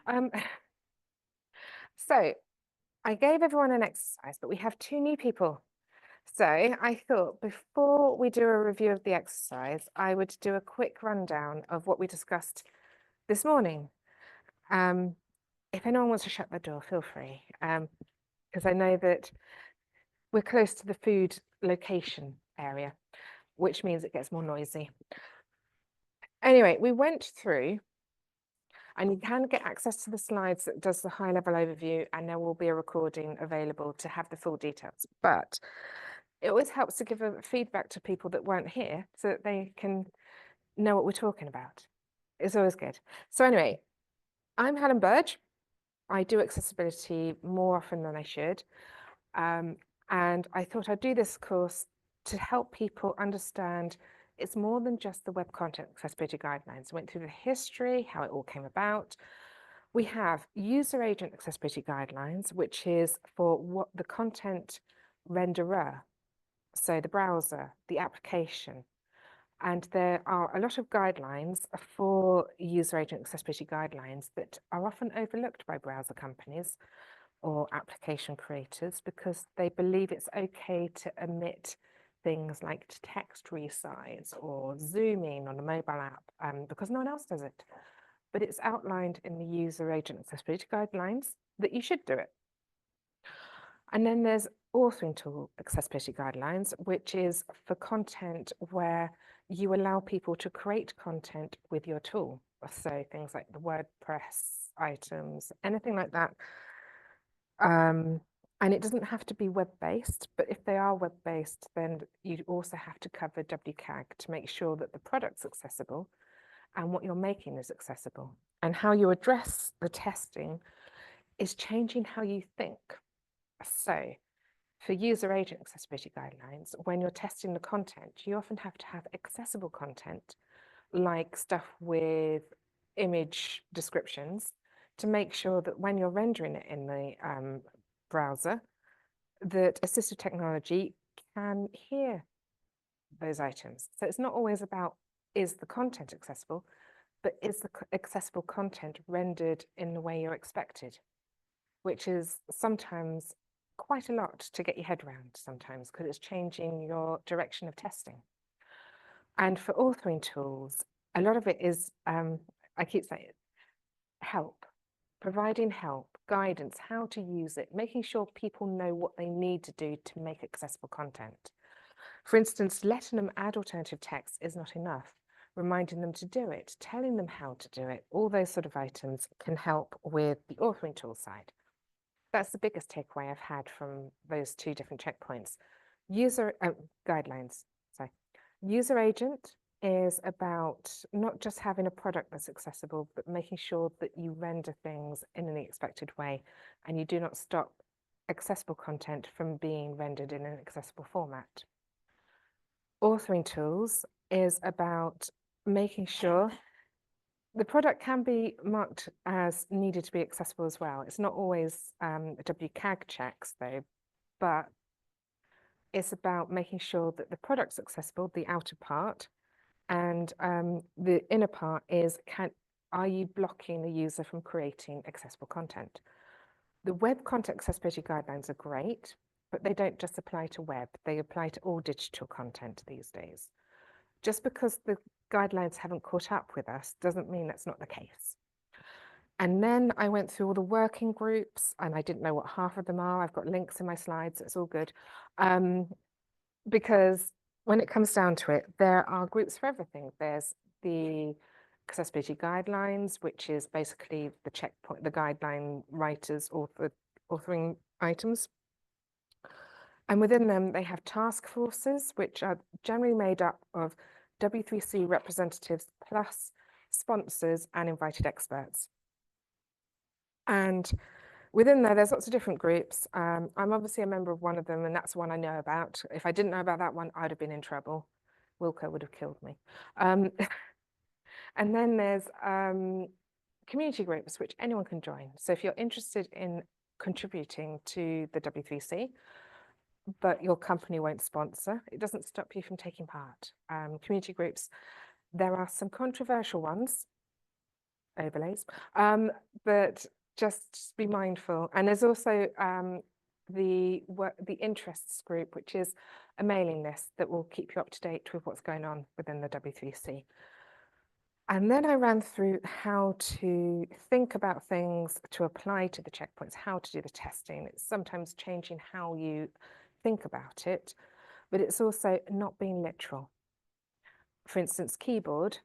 Um, so I gave everyone an exercise, but we have two new people. So I thought before we do a review of the exercise, I would do a quick rundown of what we discussed this morning. If anyone wants to shut the door, feel free, because I know that we're close to the food location area, which means it gets more noisy. Anyway, we went through, and you can get access to the slides that does the high level overview, and there will be a recording available to have the full details. But it always helps to give a feedback to people that weren't here so that they can know what we're talking about. It's always good. So anyway, I'm Helen Burge. I do accessibility more often than I should. And I thought I'd do this course to help people understand it's more than just the Web Content Accessibility Guidelines. I went through the history, how it all came about. We have User Agent Accessibility Guidelines, which is for what the content renderer, so the browser, the application. And there are a lot of guidelines for user agent accessibility guidelines that are often overlooked by browser companies or application creators because they believe it's okay to omit things like text resize or zooming on a mobile app because no one else does it. But it's outlined in the user agent accessibility guidelines that you should do it. And then there's authoring tool accessibility guidelines, which is for content where you allow people to create content with your tool. So things like the WordPress items, anything like that. And it doesn't have to be web-based, but if they are web-based, then you also have to cover WCAG to make sure that the product's accessible and what you're making is accessible. And how you address the testing is changing how you think. So for user agent accessibility guidelines, when you're testing the content, you often have to have accessible content, like stuff with image descriptions, to make sure that when you're rendering it in the browser, that assistive technology can hear those items. So it's not always about, is the content accessible, but is the accessible content rendered in the way you're expected, which is sometimes quite a lot to get your head around sometimes because it's changing your direction of testing. And for authoring tools, a lot of it is, I keep saying, help, providing help, guidance, how to use it, making sure people know what they need to do to make accessible content. For instance, letting them add alternative text is not enough. Reminding them to do it, telling them how to do it, all those sort of items can help with the authoring tool side. That's the biggest takeaway I've had from those two different checkpoints. User guidelines, sorry. User agent is about not just having a product that's accessible, but making sure that you render things in an expected way and you do not stop accessible content from being rendered in an accessible format. Authoring tools is about making sure the product can be marked as needed to be accessible as well. It's not always WCAG checks though, but it's about making sure that the product's accessible, the outer part, and the inner part is, are you blocking the user from creating accessible content? The web content accessibility guidelines are great, but they don't just apply to web, they apply to all digital content these days. Just because the guidelines haven't caught up with us doesn't mean that's not the case. And then I went through all the working groups and I didn't know what half of them are. I've got links in my slides, it's all good. Because when it comes down to it, there are groups for everything. There's the accessibility guidelines, which is basically the checkpoint, the guideline writers, authoring items. And within them, they have task forces, which are generally made up of W3C representatives plus sponsors and invited experts. And within there's lots of different groups. I'm obviously a member of one of them, and that's one I know about. If I didn't know about that one, I'd have been in trouble. Wilco would have killed me. And then there's community groups, which anyone can join. So if you're interested in contributing to the W3C, but your company won't sponsor, it doesn't stop you from taking part. Community groups, there are some controversial ones, overlays. But just be mindful. And there's also the interests group, which is a mailing list that will keep you up to date with what's going on within the W3C. And then I ran through how to think about things to apply to the checkpoints, how to do the testing. It's sometimes changing how you think about it, but it's also not being literal. For instance, keyboard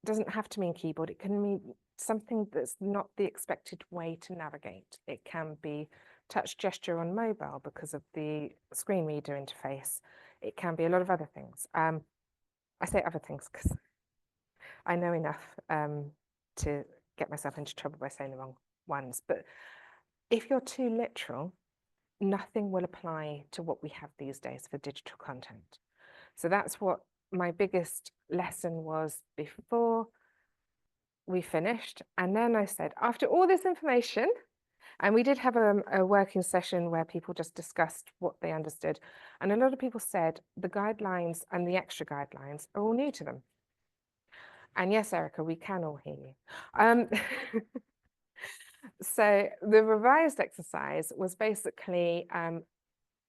doesn't have to mean keyboard. It can mean something that's not the expected way to navigate. It can be touch gesture on mobile because of the screen reader interface. It can be a lot of other things. I say other things because I know enough to get myself into trouble by saying the wrong ones. But if you're too literal, nothing will apply to what we have these days for digital content. So that's what my biggest lesson was before we finished. And then I said, after all this information, and we did have a working session where people just discussed what they understood. And a lot of people said the guidelines and the extra guidelines are all new to them. And yes, Erica, we can all hear you. So the revised exercise was basically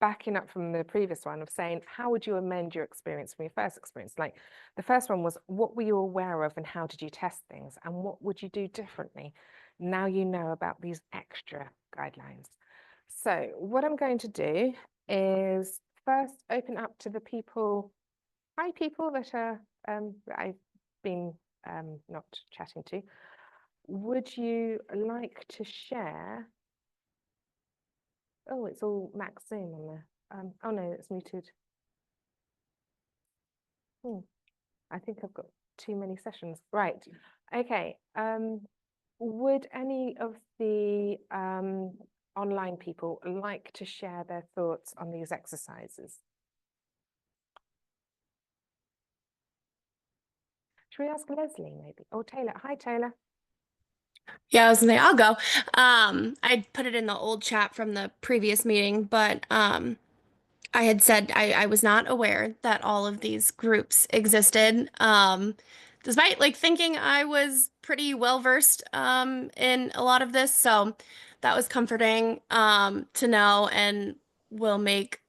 backing up from the previous one of saying, how would you amend your experience from your first experience? Like the first one was, what were you aware of and how did you test things? And what would you do differently? Now you know about these extra guidelines. So what I'm going to do is first open up to the people, hi people that are that I've been not chatting to. Would you like to share? Oh, it's all Max Zoom on there. Oh no, it's muted. I think I've got too many sessions. Right. Okay. Would any of the online people like to share their thoughts on these exercises? Should we ask Leslie maybe? Or Taylor? Hi, Taylor. Yeah, I was gonna say I'll go. I put it in the old chat from the previous meeting, but I had said I was not aware that all of these groups existed. Despite like thinking I was pretty well versed in a lot of this, so that was comforting to know and will make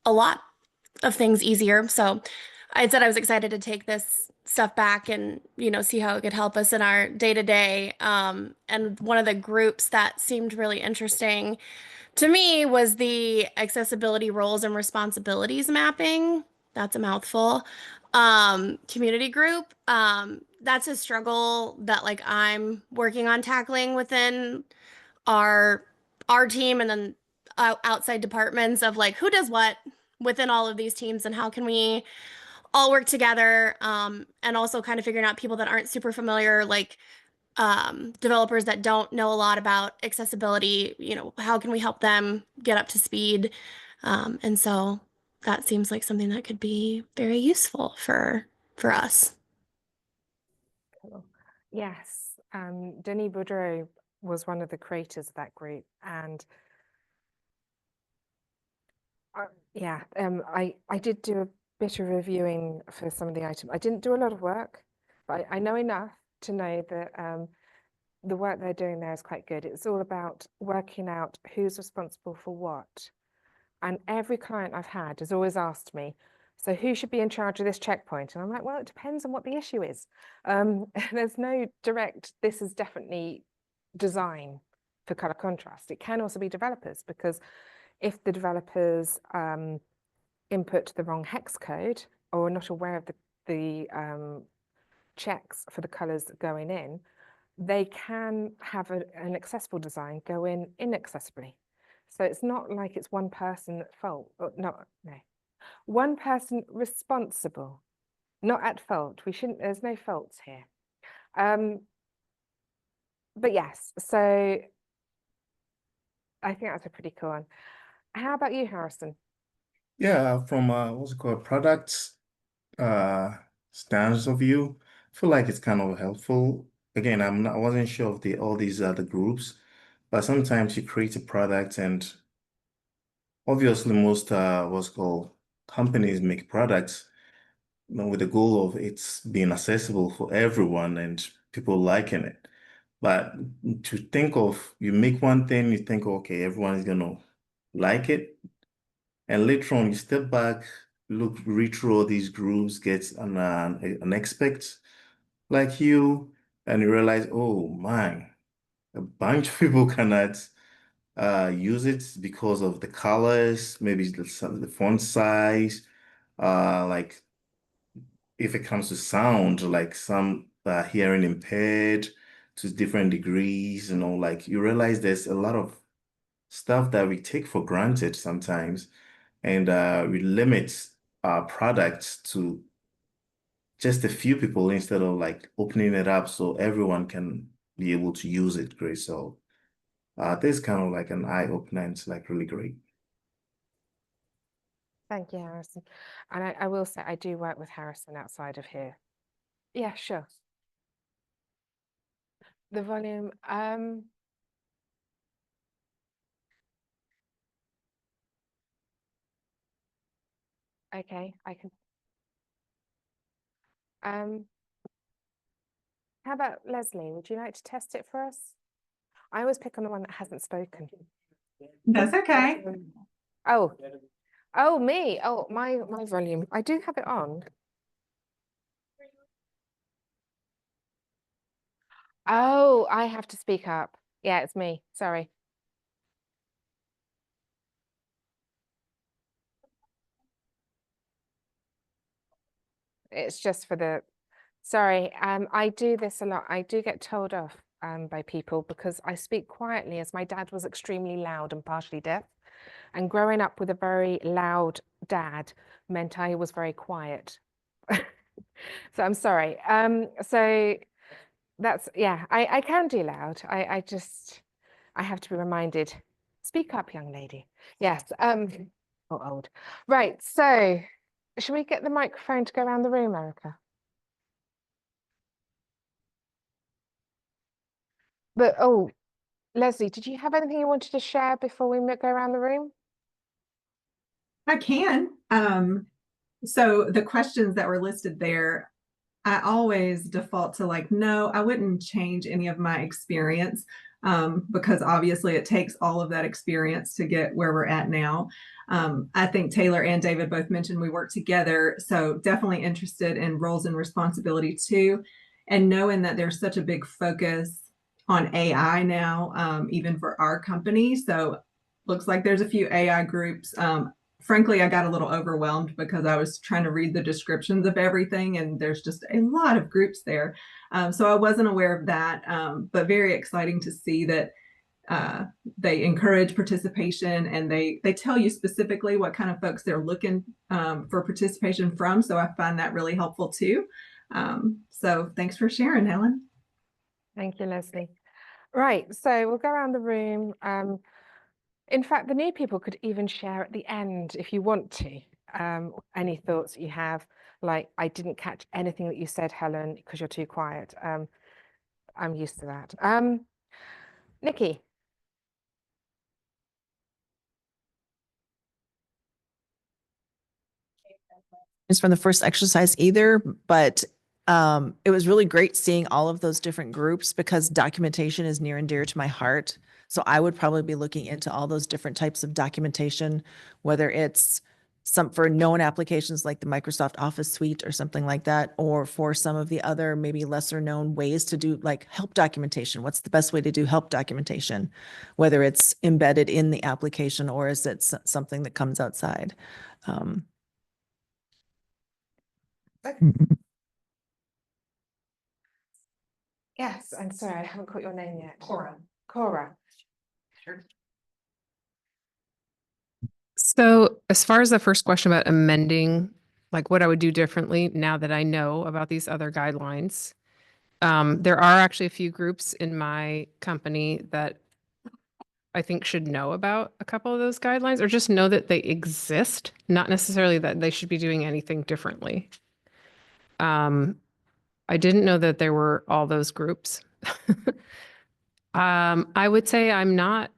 a lot of things easier. So I had said I was excited to take this stuff back and, see how it could help us in our day to day. And one of the groups that seemed really interesting to me was the accessibility roles and responsibilities mapping. That's a mouthful. Community group. That's a struggle that like I'm working on tackling within our our team and then outside departments of like who does what within all of these teams and how can we all work together, and also kind of figuring out people that aren't super familiar, like developers that don't know a lot about accessibility, how can we help them get up to speed? And so that seems like something that could be very useful for us. Cool. Yes, Denis Boudreau was one of the creators of that group, and yeah, I did do a bit of reviewing for some of the items. I didn't do a lot of work, but I know enough to know that the work they're doing there is quite good. It's all about working out who's responsible for what. And every client I've had has always asked me, so who should be in charge of this checkpoint? And I'm like, well, it depends on what the issue is. There's no direct, this is definitely design for color contrast. It can also be developers, because if the developers input the wrong hex code or are not aware of the checks for the colors going in, they can have an accessible design go in inaccessibly. So it's not like it's one person at fault. No. One person responsible, not at fault. There's no faults here. But yes, so I think that's a pretty cool one. How about you, Harrison? Yeah, from what's it called, product standards of view, I feel like it's kind of helpful. Again, I wasn't sure of all these other groups, but sometimes you create a product and obviously most what's called companies make products with the goal of it's being accessible for everyone and people liking it. But to think of, you make one thing, you think, okay, everyone is gonna like it. And later on, you step back, read through all these groups, get an expert like you, and you realize, oh my, a bunch of people cannot use it because of the colors, maybe the font size, like if it comes to sound, like some hearing impaired to different degrees, like you realize there's a lot of stuff that we take for granted sometimes, and we limit our products to just a few people instead of like opening it up so everyone can be able to use it. Great. So this is kind of like an eye-opener. And it's like really great. Thank you, Harrison. And I will say I do work with Harrison outside of here. Yeah, sure. The volume, okay, I can. How about Leslie? Would you like to test it for us? I always pick on the one that hasn't spoken. That's okay. Oh, me. Oh, my volume. I do have it on. Oh, I have to speak up. Yeah, it's me. Sorry. It's just for the, sorry. I do this a lot. I do get told off by people because I speak quietly, as my dad was extremely loud and partially deaf. And growing up with a very loud dad meant I was very quiet. So I'm sorry. So that's, yeah, I can do loud. I have to be reminded. Speak up, young lady. Yes. Or old. Right. So should we get the microphone to go around the room, Erica? But oh, Leslie, did you have anything you wanted to share before we go around the room? I can. So the questions that were listed there, I always default to like, no, I wouldn't change any of my experience, because obviously it takes all of that experience to get where we're at now. I think Taylor and David both mentioned we work together, so definitely interested in roles and responsibility too. And knowing that there's such a big focus on AI now, even for our company. So looks like there's a few AI groups. Frankly, I got a little overwhelmed because I was trying to read the descriptions of everything, and there's just a lot of groups there. So I wasn't aware of that, but very exciting to see that they encourage participation, and they tell you specifically what kind of folks they're looking for participation from. So I find that really helpful too. So thanks for sharing, Helen. Thank you, Leslie. Right, so we'll go around the room. In fact, the new people could even share at the end if you want to. Any thoughts that you have, like, I didn't catch anything that you said, Helen, because you're too quiet. I'm used to that. Nikki. From the first exercise either, but it was really great seeing all of those different groups because documentation is near and dear to my heart. So I would probably be looking into all those different types of documentation, whether it's some for known applications like the Microsoft Office suite or something like that, or for some of the other maybe lesser known ways to do like help documentation. What's the best way to do help documentation, whether it's embedded in the application or is it something that comes outside? Yes, I'm sorry, I haven't caught your name yet. Cora. Cora. Sure. So as far as the first question about amending, like what I would do differently now that I know about these other guidelines, there are actually a few groups in my company that I think should know about a couple of those guidelines or just know that they exist, not necessarily that they should be doing anything differently. I didn't know that there were all those groups. I would say I'm not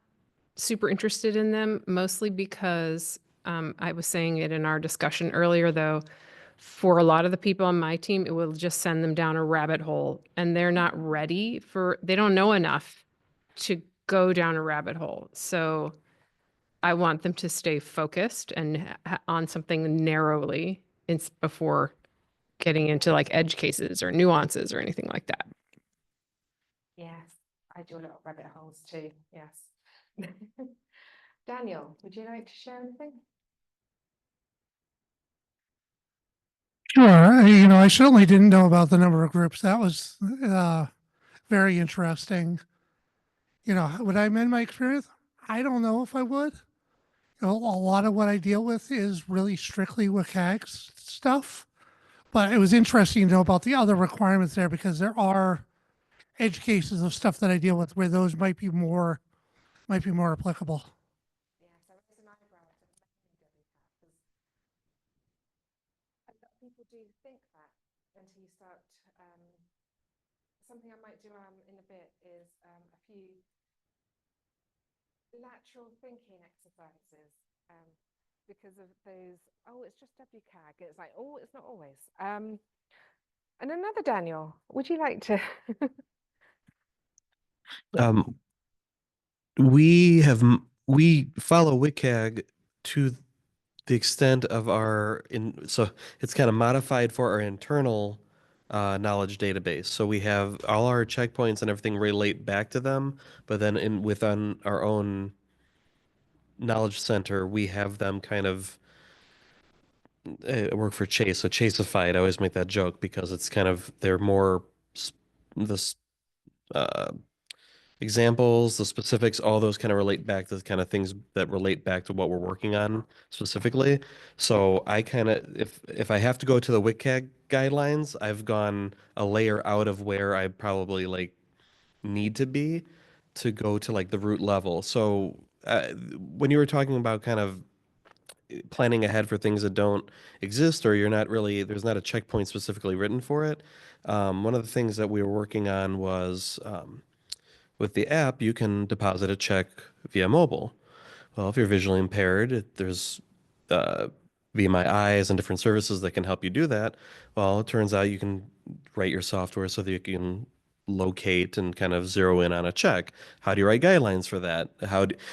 super interested in them, mostly because I was saying it in our discussion earlier, though, for a lot of the people on my team, it will just send them down a rabbit hole, and they're not ready they don't know enough to go down a rabbit hole. So I want them to stay focused and on something narrowly before getting into like edge cases or nuances or anything like that. Yes, I do a lot of rabbit holes too. Yes. Daniel, would you like to share anything? Sure. I certainly didn't know about the number of groups. That was very interesting. Would I amend my experience? I don't know if I would. A lot of what I deal with is really strictly WCAG stuff. But it was interesting to know about the other requirements there, because there are edge cases of stuff that I deal with where those might be more applicable. Yes, there is an eyebrow to because a lot of people do think that until you start. Something I might do in a bit is a few lateral thinking exercises because of those. Oh, it's just WCAG. It's like, oh, it's not always. And another Daniel, would you like to? We follow WCAG to the extent of so it's kind of modified for our internal knowledge database. So we have all our checkpoints and everything relate back to them, but then within our own knowledge center, we have them kind of work for Chase. So Chasefied, I always make that joke because it's kind of, they're more this examples, the specifics, all those kind of relate back to the kind of things that relate back to what we're working on specifically. So I kind of, if I have to go to the WCAG guidelines, I've gone a layer out of where I probably like need to be to go to like the root level. So when you were talking about kind of planning ahead for things that don't exist, or there's not a checkpoint specifically written for it. One of the things that we were working on was, with the app, you can deposit a check via mobile. Well, if you're visually impaired, there's Be My Eyes and different services that can help you do that. Well, it turns out you can write your software so that you can locate and kind of zero in on a check. How do you write guidelines for that?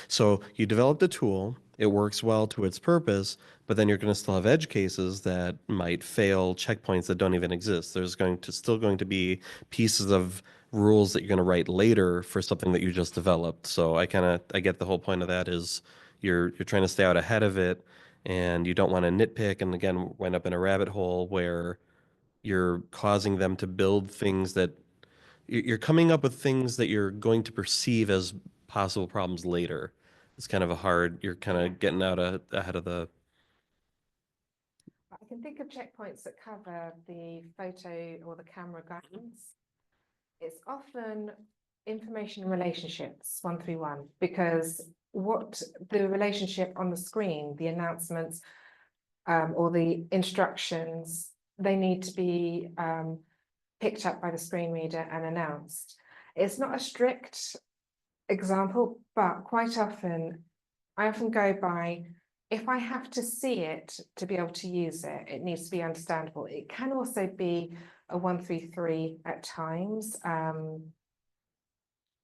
So you developed a tool, it works well to its purpose, but then you're going to still have edge cases that might fail checkpoints that don't even exist. There's still going to be pieces of rules that you're going to write later for something that you just developed. So I get the whole point of that is you're trying to stay out ahead of it, and you don't want to nitpick and again wind up in a rabbit hole where you're causing them to build things that you're coming up with things that you're going to perceive as possible problems later. It's kind of you're kind of getting out ahead of the. I can think of checkpoints that cover the photo or the camera guidance. It's often information and relationships 131, because what the relationship on the screen, the announcements or the instructions, they need to be picked up by the screen reader and announced. It's not a strict example, but quite often, I often go by, if I have to see it to be able to use it, it needs to be understandable. It can also be a 133 at times,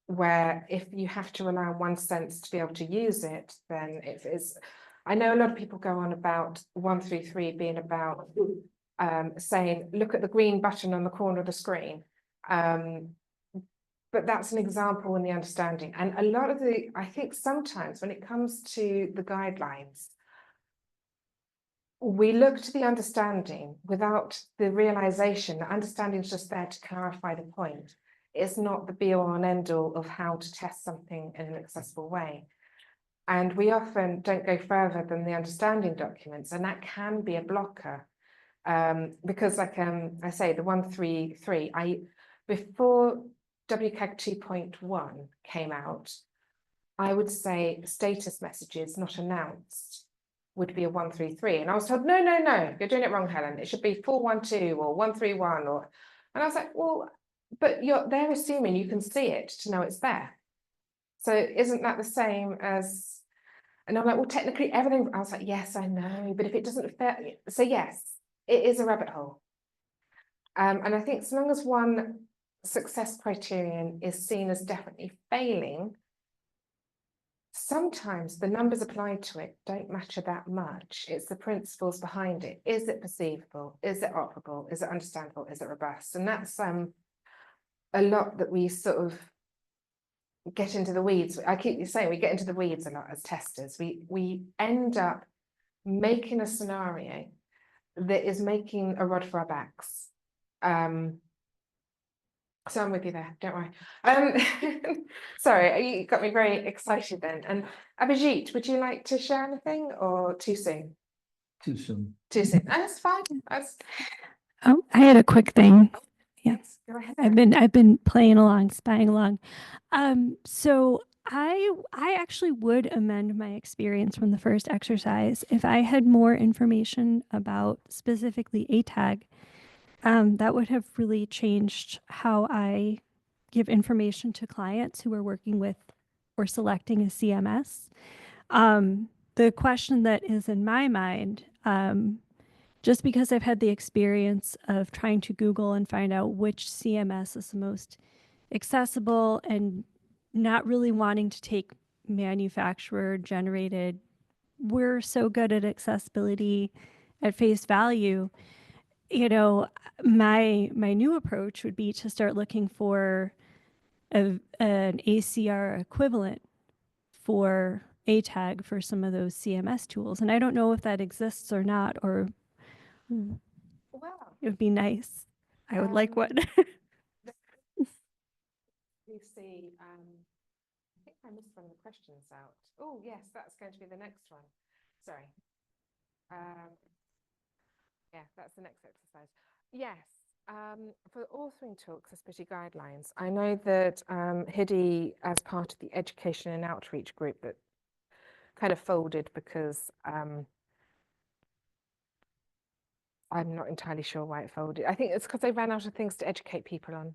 where if you have to rely on one sense to be able to use it, then it is. I know a lot of people go on about 133 being about saying, look at the green button on the corner of the screen. But that's an example in the understanding. And a lot of I think sometimes when it comes to the guidelines, we look to the understanding without the realization that understanding is just there to clarify the point. It's not the be all and end all of how to test something in an accessible way. And we often don't go further than the understanding documents, and that can be a blocker. Because like I say, the 133, before WCAG 2.1 came out, I would say status messages not announced would be a 133. And I was told, no, you're doing it wrong, Helen. It should be 412 or 131 and I was like, well, but they're assuming you can see it to know it's there. So isn't that the same as, and I'm like, well, technically everything, I was like, yes, I know, but if it doesn't fit, so yes, it is a rabbit hole. And I think so long as one success criterion is seen as definitely failing, sometimes the numbers applied to it don't matter that much. It's the principles behind it. Is it perceivable? Is it operable? Is it understandable? Is it robust? And that's a lot that we sort of get into the weeds. I keep saying we get into the weeds a lot as testers. We end up making a scenario that is making a rod for our backs. So I'm with you there, don't worry. Sorry, you got me very excited then. And Abhijit, would you like to share anything or too soon? Too soon. Too soon. That's fine. That's Oh, I had a quick thing. Yeah. yes, go ahead. I've been playing along, spying along. So I actually would amend my experience from the first exercise if I had more information about specifically ATAG. That would have really changed how I give information to clients who are working with or selecting a CMS. The question that is in my mind, just because I've had the experience of trying to Google and find out which CMS is the most accessible and not really wanting to take manufacturer generated, we're so good at accessibility at face value. You know, my new approach would be to start looking for an ACR equivalent for ATAG for some of those CMS tools. And I don't know if that exists or not, or Well, it would be nice. I would like one. you see, I think I missed one of the questions out. Oh, yes, that's going to be the next one. Sorry. Yeah, that's the next exercise. Yes, for authoring to accessibility guidelines, I know that HIDI, as part of the education and outreach group that kind of folded because I'm not entirely sure why it folded. I think it's because they ran out of things to educate people on.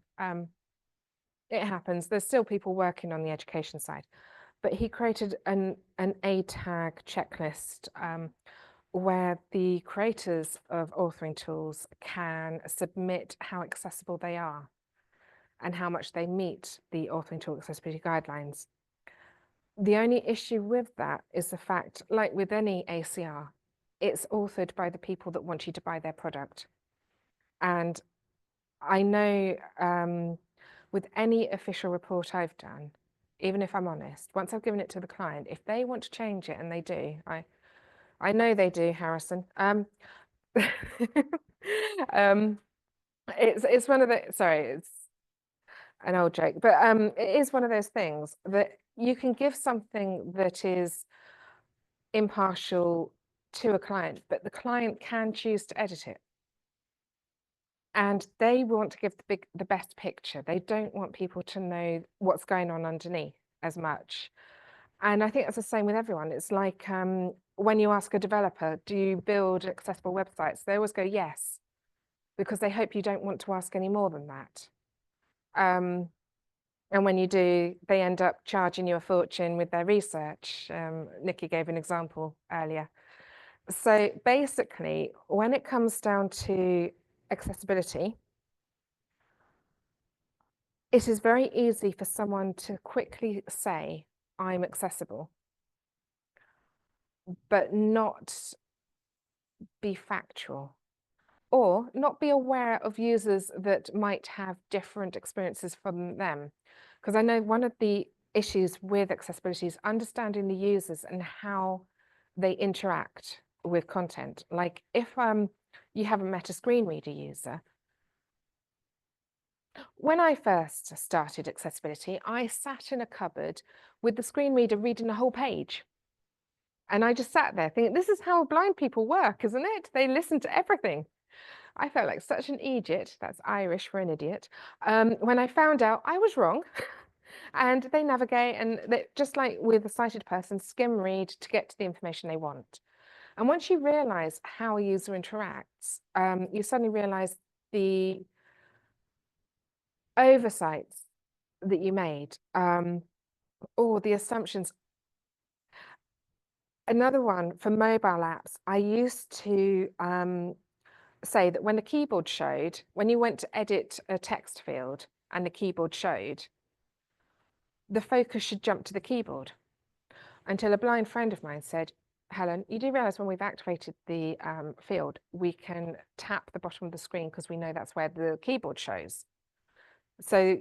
It happens. There's still people working on the education side, but he created an ATAG checklist where the creators of authoring tools can submit how accessible they are and how much they meet the authoring tool accessibility guidelines. The only issue with that is the fact, like with any ACR, it's authored by the people that want you to buy their product. And I know with any official report I've done, even if I'm honest, once I've given it to the client, if they want to change it, and they do, I know they do, Harrison. It's one of the, sorry, it's an old joke, but it is one of those things that you can give something that is impartial to a client, but the client can choose to edit it. And they want to give the best picture. They don't want people to know what's going on underneath as much. And I think that's the same with everyone. It's like when you ask a developer, do you build accessible websites? They always go, yes, because they hope you don't want to ask any more than that. And when you do, they end up charging you a fortune with their research. Nikki gave an example earlier. So basically, when it comes down to accessibility, it is very easy for someone to quickly say, I'm accessible, but not be factual, or not be aware of users that might have different experiences from them. Because I know one of the issues with accessibility is understanding the users and how they interact with content. Like if you haven't met a screen reader user, when I first started accessibility, I sat in a cupboard with the screen reader reading a whole page. And I just sat there thinking, this is how blind people work, isn't it? They listen to everything. I felt like such an idiot, that's Irish for an idiot, when I found out I was wrong. And they navigate, and they, just like with a sighted person, skim read to get to the information they want. And once you realize how a user interacts, you suddenly realize the oversights that you made, or the assumptions. Another one for mobile apps, I used to say that when the keyboard showed, when you went to edit a text field and the keyboard showed, the focus should jump to the keyboard. Until a blind friend of mine said, Helen, you do realize when we've activated the field, we can tap the bottom of the screen because we know that's where the keyboard shows. So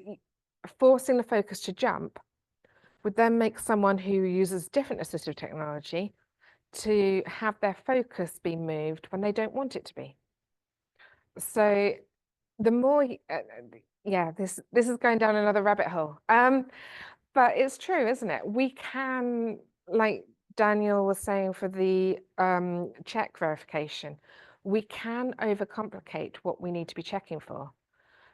forcing the focus to jump would then make someone who uses different assistive technology to have their focus be moved when they don't want it to be. So the more, yeah, this is going down another rabbit hole. But it's true, isn't it? We can, like Daniel was saying for the check verification, we can overcomplicate what we need to be checking for.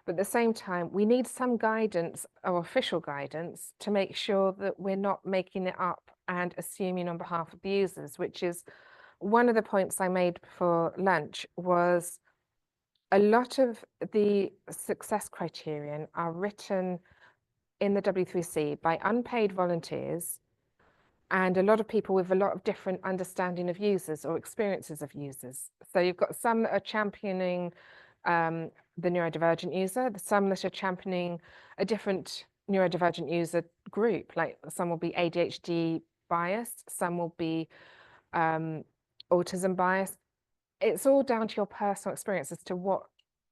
But at the same time, we need some guidance or official guidance to make sure that we're not making it up and assuming on behalf of the users, which is one of the points I made before lunch. Was a lot of the success criterion are written in the W3C by unpaid volunteers and a lot of people with a lot of different understanding of users or experiences of users. So you've got some that are championing the neurodivergent user, some that are championing a different neurodivergent user group, like some will be ADHD biased, some will be autism biased. It's all down to your personal experience as to what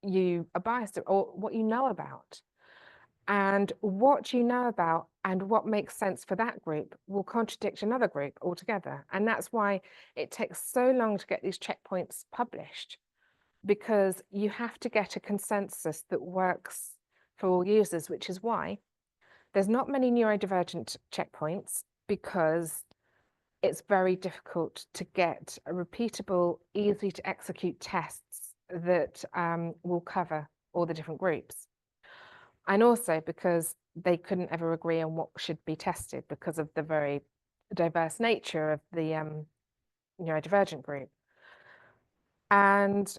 you are biased to or what you know about. And what you know about and what makes sense for that group will contradict another group altogether. And that's why it takes so long to get these checkpoints published, because you have to get a consensus that works for all users, which is why there's not many neurodivergent checkpoints, because it's very difficult to get a repeatable, easy to execute tests that will cover all the different groups. And also because they couldn't ever agree on what should be tested because of the very diverse nature of the neurodivergent group. And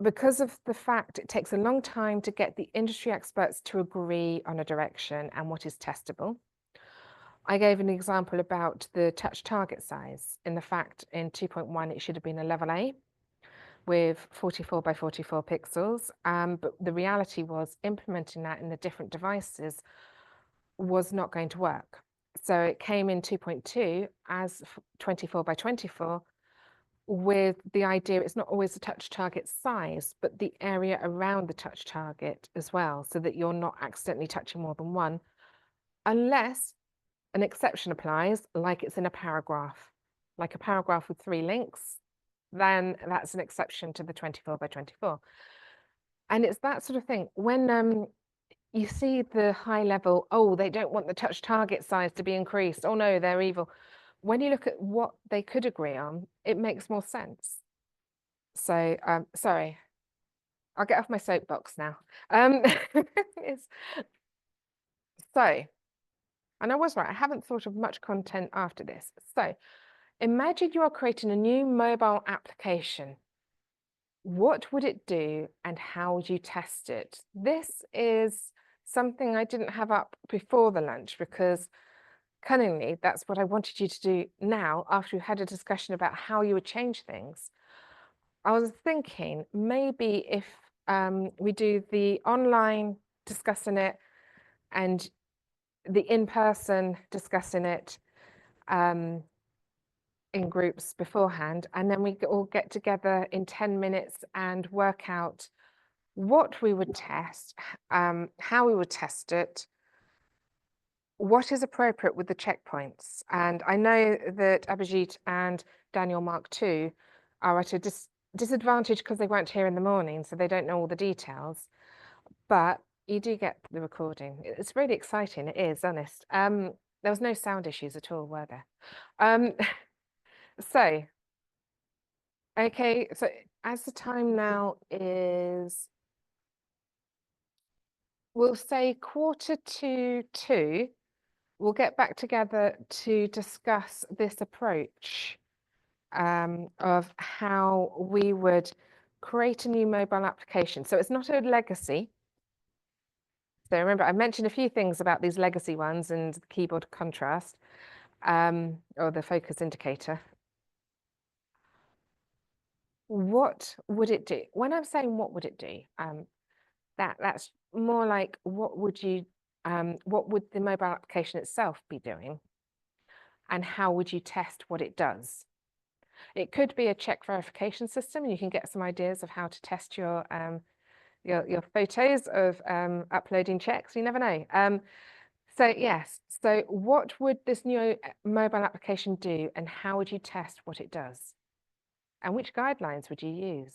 because of the fact it takes a long time to get the industry experts to agree on a direction and what is testable, I gave an example about the touch target size, in the fact in 2.1 it should have been a level A with 44 by 44 pixels, but the reality was implementing that in the different devices was not going to work. So it came in 2.2 as 24 by 24 with the idea it's not always the touch target size, but the area around the touch target as well, so that you're not accidentally touching more than one, unless an exception applies, like it's in a paragraph, like a paragraph with 3 links, then that's an exception to the 24 by 24. And it's that sort of thing. When you see the high level, oh, they don't want the touch target size to be increased. Oh no, they're evil. When you look at what they could agree on, it makes more sense. So, sorry, I'll get off my soapbox now. So, and I was right, I haven't thought of much content after this. So, imagine you are creating a new mobile application. What would it do and how would you test it? This is something I didn't have up before the lunch because cunningly, that's what I wanted you to do now after we had a discussion about how you would change things. I was thinking maybe if we do the online discussing it and the in-person discussing it in groups beforehand, and then we all get together in 10 minutes and work out what we would test, how we would test it, what is appropriate with the checkpoints. And I know that Abhijit and Daniel Mark II are at a disadvantage because they weren't here in the morning, so they don't know all the details, but you do get the recording. It's really exciting, it is, honest. There was no sound issues at all, were there? So, okay, so as the time now is, we'll say 1:45, we'll get back together to discuss this approach of how we would create a new mobile application. So it's not a legacy. So remember, I mentioned a few things about these legacy ones and the keyboard contrast or the focus indicator. what would it do? When I'm saying what would it do, that's more like what would the mobile application itself be doing, and how would you test what it does? It could be a check verification system, and you can get some ideas of how to test your photos of uploading checks. You never know. So yes, so what would this new mobile application do, and how would you test what it does? And which guidelines would you use?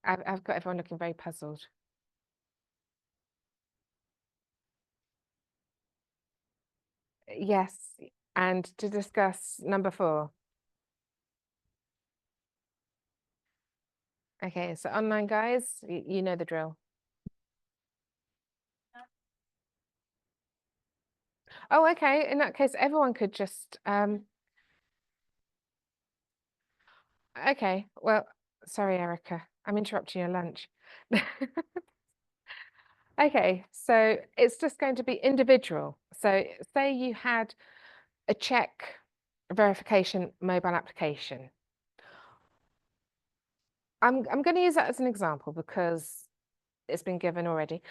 I've got everyone looking very puzzled. Yes, and to discuss number 4. Okay, so online guys, you know the drill. Oh, okay. In that case, everyone could just okay. Well, sorry, Erica. I'm interrupting your lunch. Okay, so it's just going to be individual. So say you had a check verification mobile application. I'm going to use that as an example because it's been given already.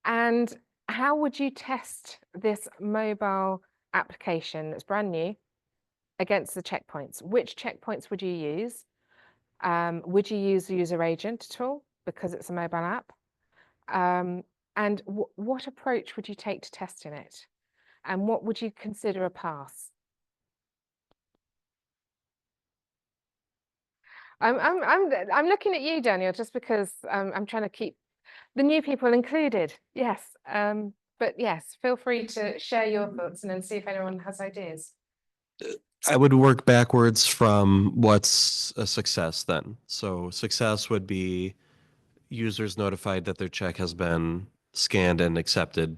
And how would you test this mobile application that's brand new against the checkpoints? Which checkpoints would you use? Would you use the user agent at all because it's a mobile app? And what approach would you take to testing it? And what would you consider a pass? I'm looking at you, Daniel, just because I'm trying to keep the new people included. Yes. But yes, feel free to share your thoughts and then see if anyone has ideas. I would work backwards from what's a success then. So success would be users notified that their check has been scanned and accepted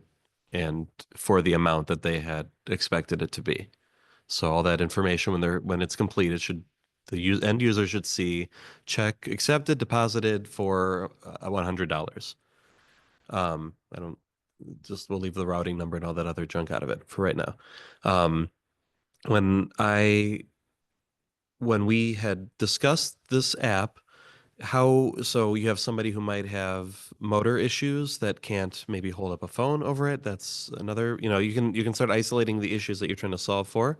and for the amount that they had expected it to be. So all that information when it's complete, the end user should see check accepted, deposited for $100. I don't we'll leave the routing number and all that other junk out of it for right now. When we had discussed this app, so you have somebody who might have motor issues that can't maybe hold up a phone over it. That's another, you can start isolating the issues that you're trying to solve for.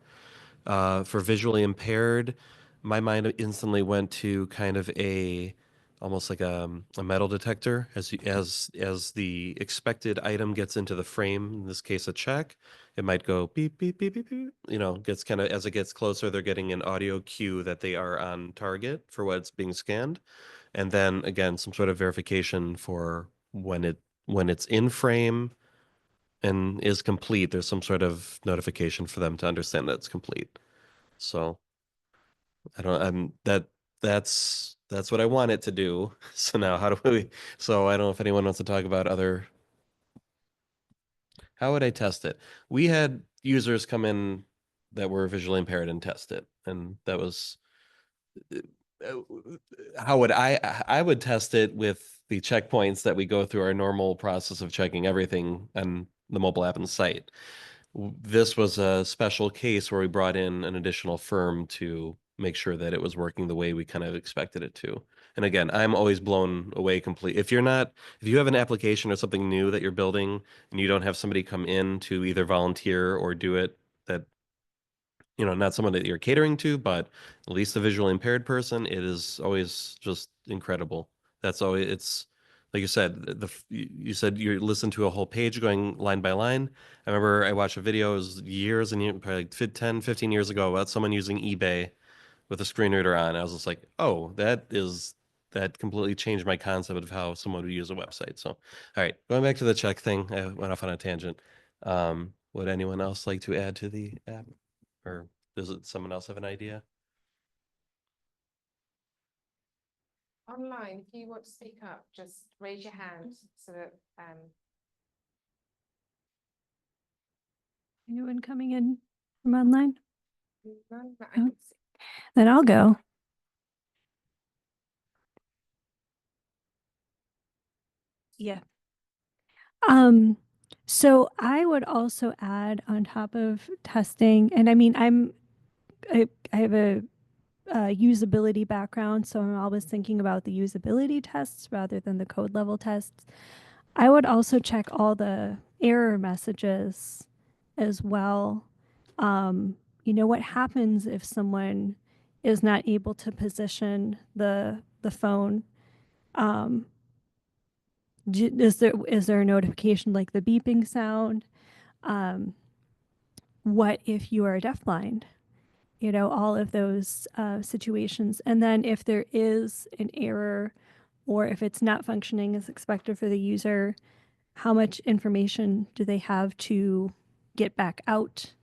For visually impaired, my mind instantly went to kind of almost like a metal detector as the expected item gets into the frame, in this case a check, it might go beep beep beep beep beep, gets kind of, as it gets closer, they're getting an audio cue that they are on target for what's being scanned. And then again, some sort of verification for when it's in frame and is complete, there's some sort of notification for them to understand that it's complete. So that's what I want it to do. So now so I don't know if anyone wants to talk about how would I test it? We had users come in that were visually impaired and test it. And that was, how would I would test it with the checkpoints that we go through our normal process of checking everything on the mobile app and site. This was a special case where we brought in an additional firm to make sure that it was working the way we kind of expected it to. And again, I'm always blown away completely. If you have an application or something new that you're building and you don't have somebody come in to either volunteer or do it, that, not someone that you're catering to, but at least a visually impaired person, it is always just incredible. It's like you said, you said you listened to a whole page going line by line. I remember I watched a video, it was years and years, probably like 10, 15 years ago, about someone using eBay with a screen reader on. I was just like, oh, that completely changed my concept of how someone would use a website. So, all right, going back to the check thing, I went off on a tangent. Would anyone else like to add to the app? Or does someone else have an idea? Online, if you want to speak up, just raise your hand so that Anyone coming in from online? none that I No. can see. Then I'll go. Yeah. So I would also add on top of testing, and I mean, I have a usability background, so I'm always thinking about the usability tests rather than the code level tests. I would also check all the error messages as well. You know, what happens if someone is not able to position the phone? Is there a notification like the beeping sound? What if you are deafblind? You know, all of those situations. And then if there is an error or if it's not functioning as expected for the user, how much information do they have to get back out,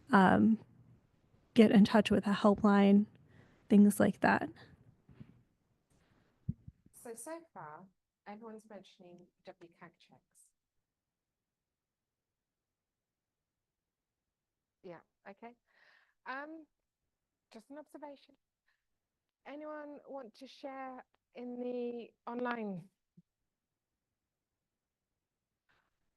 get in touch with a helpline, things like that. So far, everyone's mentioning WCAG checks. Yeah, okay. Just an observation. Anyone want to share in the online?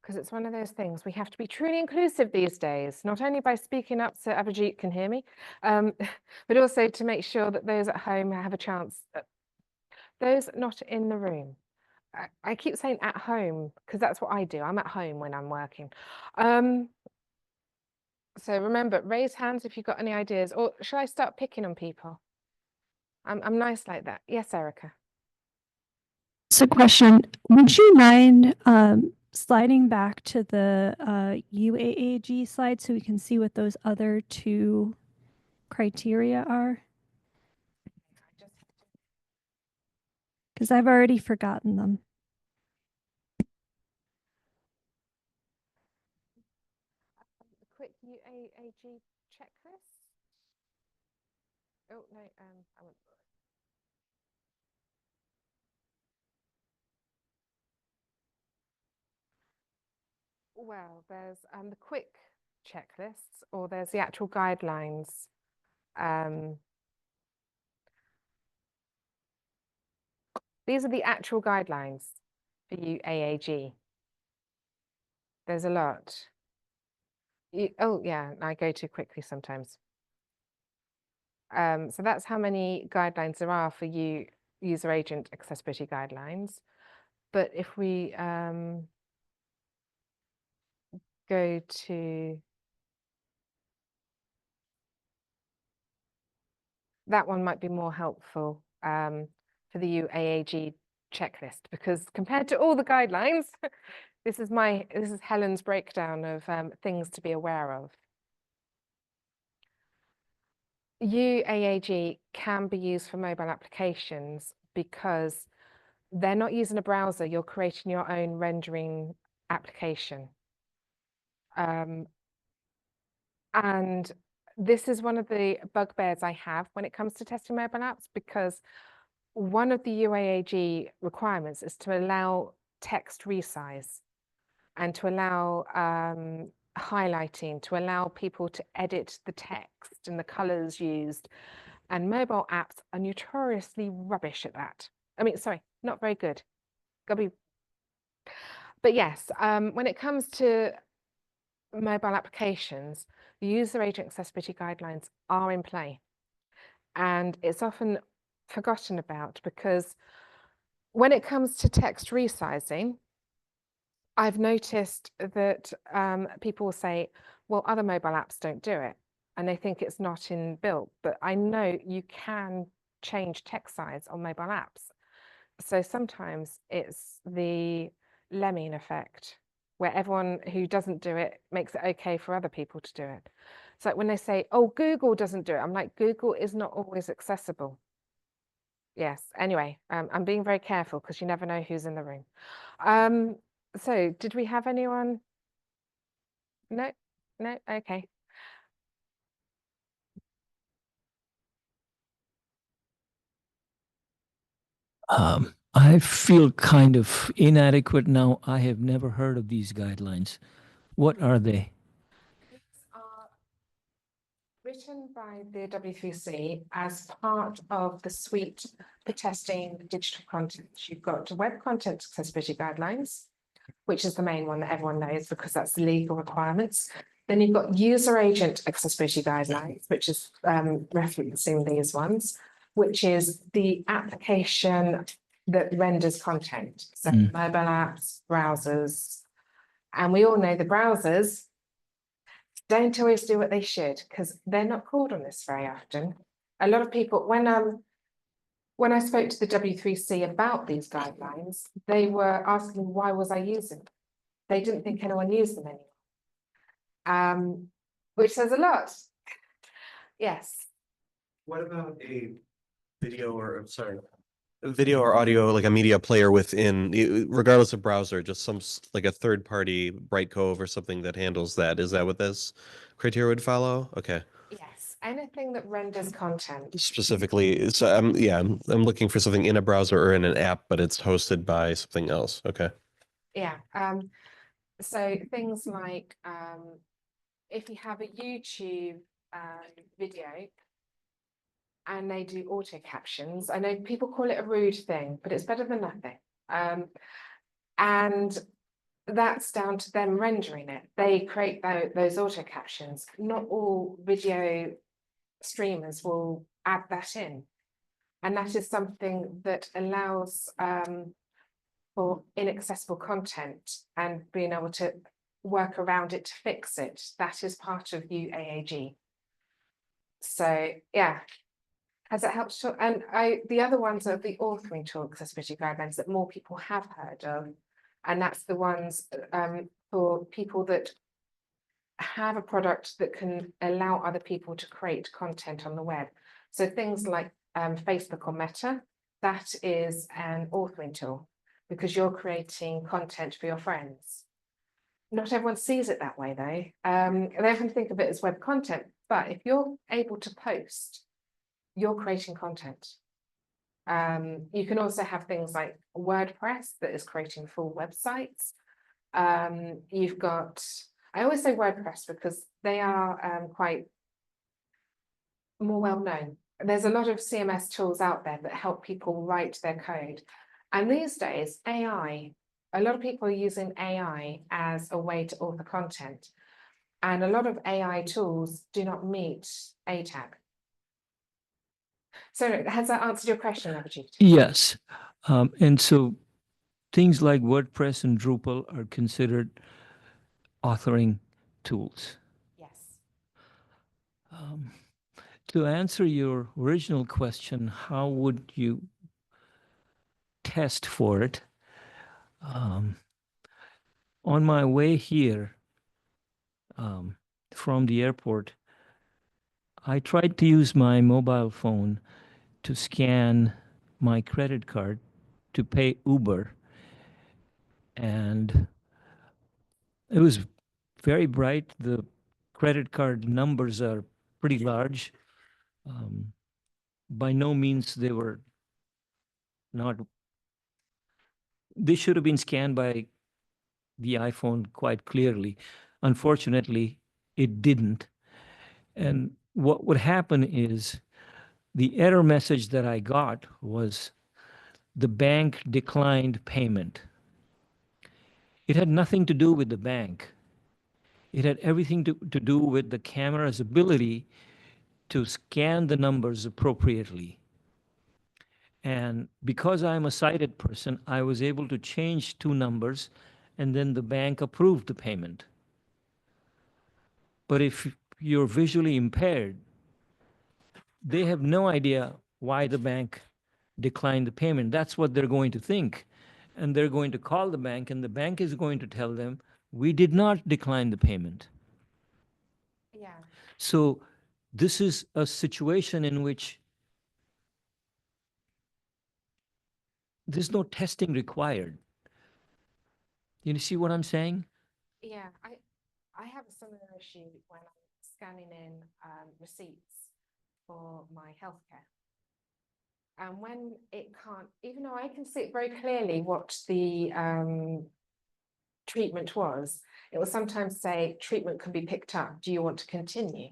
Because it's one of those things, we have to be truly inclusive these days, not only by speaking up so Abhijit can hear me, but also to make sure that those at home have a chance, those not in the room. I keep saying at home because that's what I do. I'm at home when I'm working. So remember, raise hands if you've got any ideas, or shall I start picking on people? I'm nice like that. Yes, Erica. So question, would you mind sliding back to the UAAG slide so we can see what those other two criteria are? Because I've already forgotten them. A quick UAAG checklist. Oh no, I went. Well, there's the quick checklists, or there's the actual guidelines. These are the actual guidelines for UAAG. There's a lot. Oh yeah, I go too quickly sometimes. So that's how many guidelines there are for user agent accessibility guidelines. But if we go to that one, might be more helpful for the UAAG checklist, because compared to all the guidelines, this is Helen's breakdown of things to be aware of. UAAG can be used for mobile applications because they're not using a browser, you're creating your own rendering application. And this is one of the bugbears I have when it comes to testing mobile apps, because one of the UAAG requirements is to allow text resize and to allow highlighting, to allow people to edit the text and the colors used. And mobile apps are notoriously rubbish at that. I mean, sorry, not very good. Gotta be. But yes, when it comes to mobile applications, the user agent accessibility guidelines are in play. And it's often forgotten about, because when it comes to text resizing, I've noticed that people will say, well, other mobile apps don't do it, and they think it's not inbuilt. But I know you can change text size on mobile apps. So sometimes it's the lemming effect, where everyone who doesn't do it makes it okay for other people to do it. It's like when they say, oh, Google doesn't do it. I'm like, Google is not always accessible. Yes, anyway, I'm being very careful because you never know who's in the room. So did we have anyone? No, no, okay. I feel kind of inadequate now. I have never heard of these guidelines. What are they? These are written by the W3C as part of the suite for testing digital content. You've got web content accessibility guidelines, which is the main one that everyone knows because that's the legal requirements. Then you've got user agent accessibility guidelines, which is referencing these ones, which is the application that renders content. So mobile apps, browsers, and we all know the browsers don't always do what they should because they're not called on this very often. A lot of people, when I spoke to the W3C about these guidelines, they were asking why was I using them? They didn't think anyone used them anymore, which says a lot. Yes. What about a video or, sorry, video or audio, like a media player within, regardless of browser, just some like a third party Brightcove or something that handles that? Is that what this criteria would follow? Okay. Yes, anything that renders content. Specifically, so I'm looking for something in a browser or in an app, but it's hosted by something else. Okay. Yeah. So things like if you have a YouTube video and they do auto captions, I know people call it a rude thing, but it's better than nothing. And that's down to them rendering it. They create those auto captions. Not all video streamers will add that in. And that is something that allows for inaccessible content and being able to work around it to fix it. That is part of UAAG. So yeah, has that helped? And the other ones are the authoring tool accessibility guidelines that more people have heard of. And that's the ones for people that have a product that can allow other people to create content on the web. So things like Facebook or Meta, that is an authoring tool because you're creating content for your friends. Not everyone sees it that way though. They often think of it as web content, but if you're able to post, you're creating content. You can also have things like WordPress that is creating full websites. You've got, I always say WordPress because they are quite more well known. There's a lot of CMS tools out there that help people write their code. And these days, AI, a lot of people are using AI as a way to author content. And a lot of AI tools do not meet ATAB. So has that answered your question, Abhijit? Yes. And so things like WordPress and Drupal are considered authoring tools. Yes. To answer your original question, how would you test for it? On my way here from the airport, I tried to use my mobile phone to scan my credit card to pay Uber. And it was very bright. The credit card numbers are pretty large. By no means they were not, they should have been scanned by the iPhone quite clearly. Unfortunately, it didn't. And what would happen is the error message that I got was the bank declined payment. It had nothing to do with the bank. It had everything to do with the camera's ability to scan the numbers appropriately. And because I'm a sighted person, I was able to change 2 numbers and then the bank approved the payment. But if you're visually impaired, they have no idea why the bank declined the payment. That's what they're going to think. And they're going to call the bank and the bank is going to tell them, we did not decline the payment. Yeah. So this is a situation in which there's no testing required. You see what I'm saying? Yeah, I have a similar issue when I'm scanning in receipts for my healthcare. And when it can't, even though I can see it very clearly what the treatment was, it will sometimes say treatment can be picked up. Do you want to continue?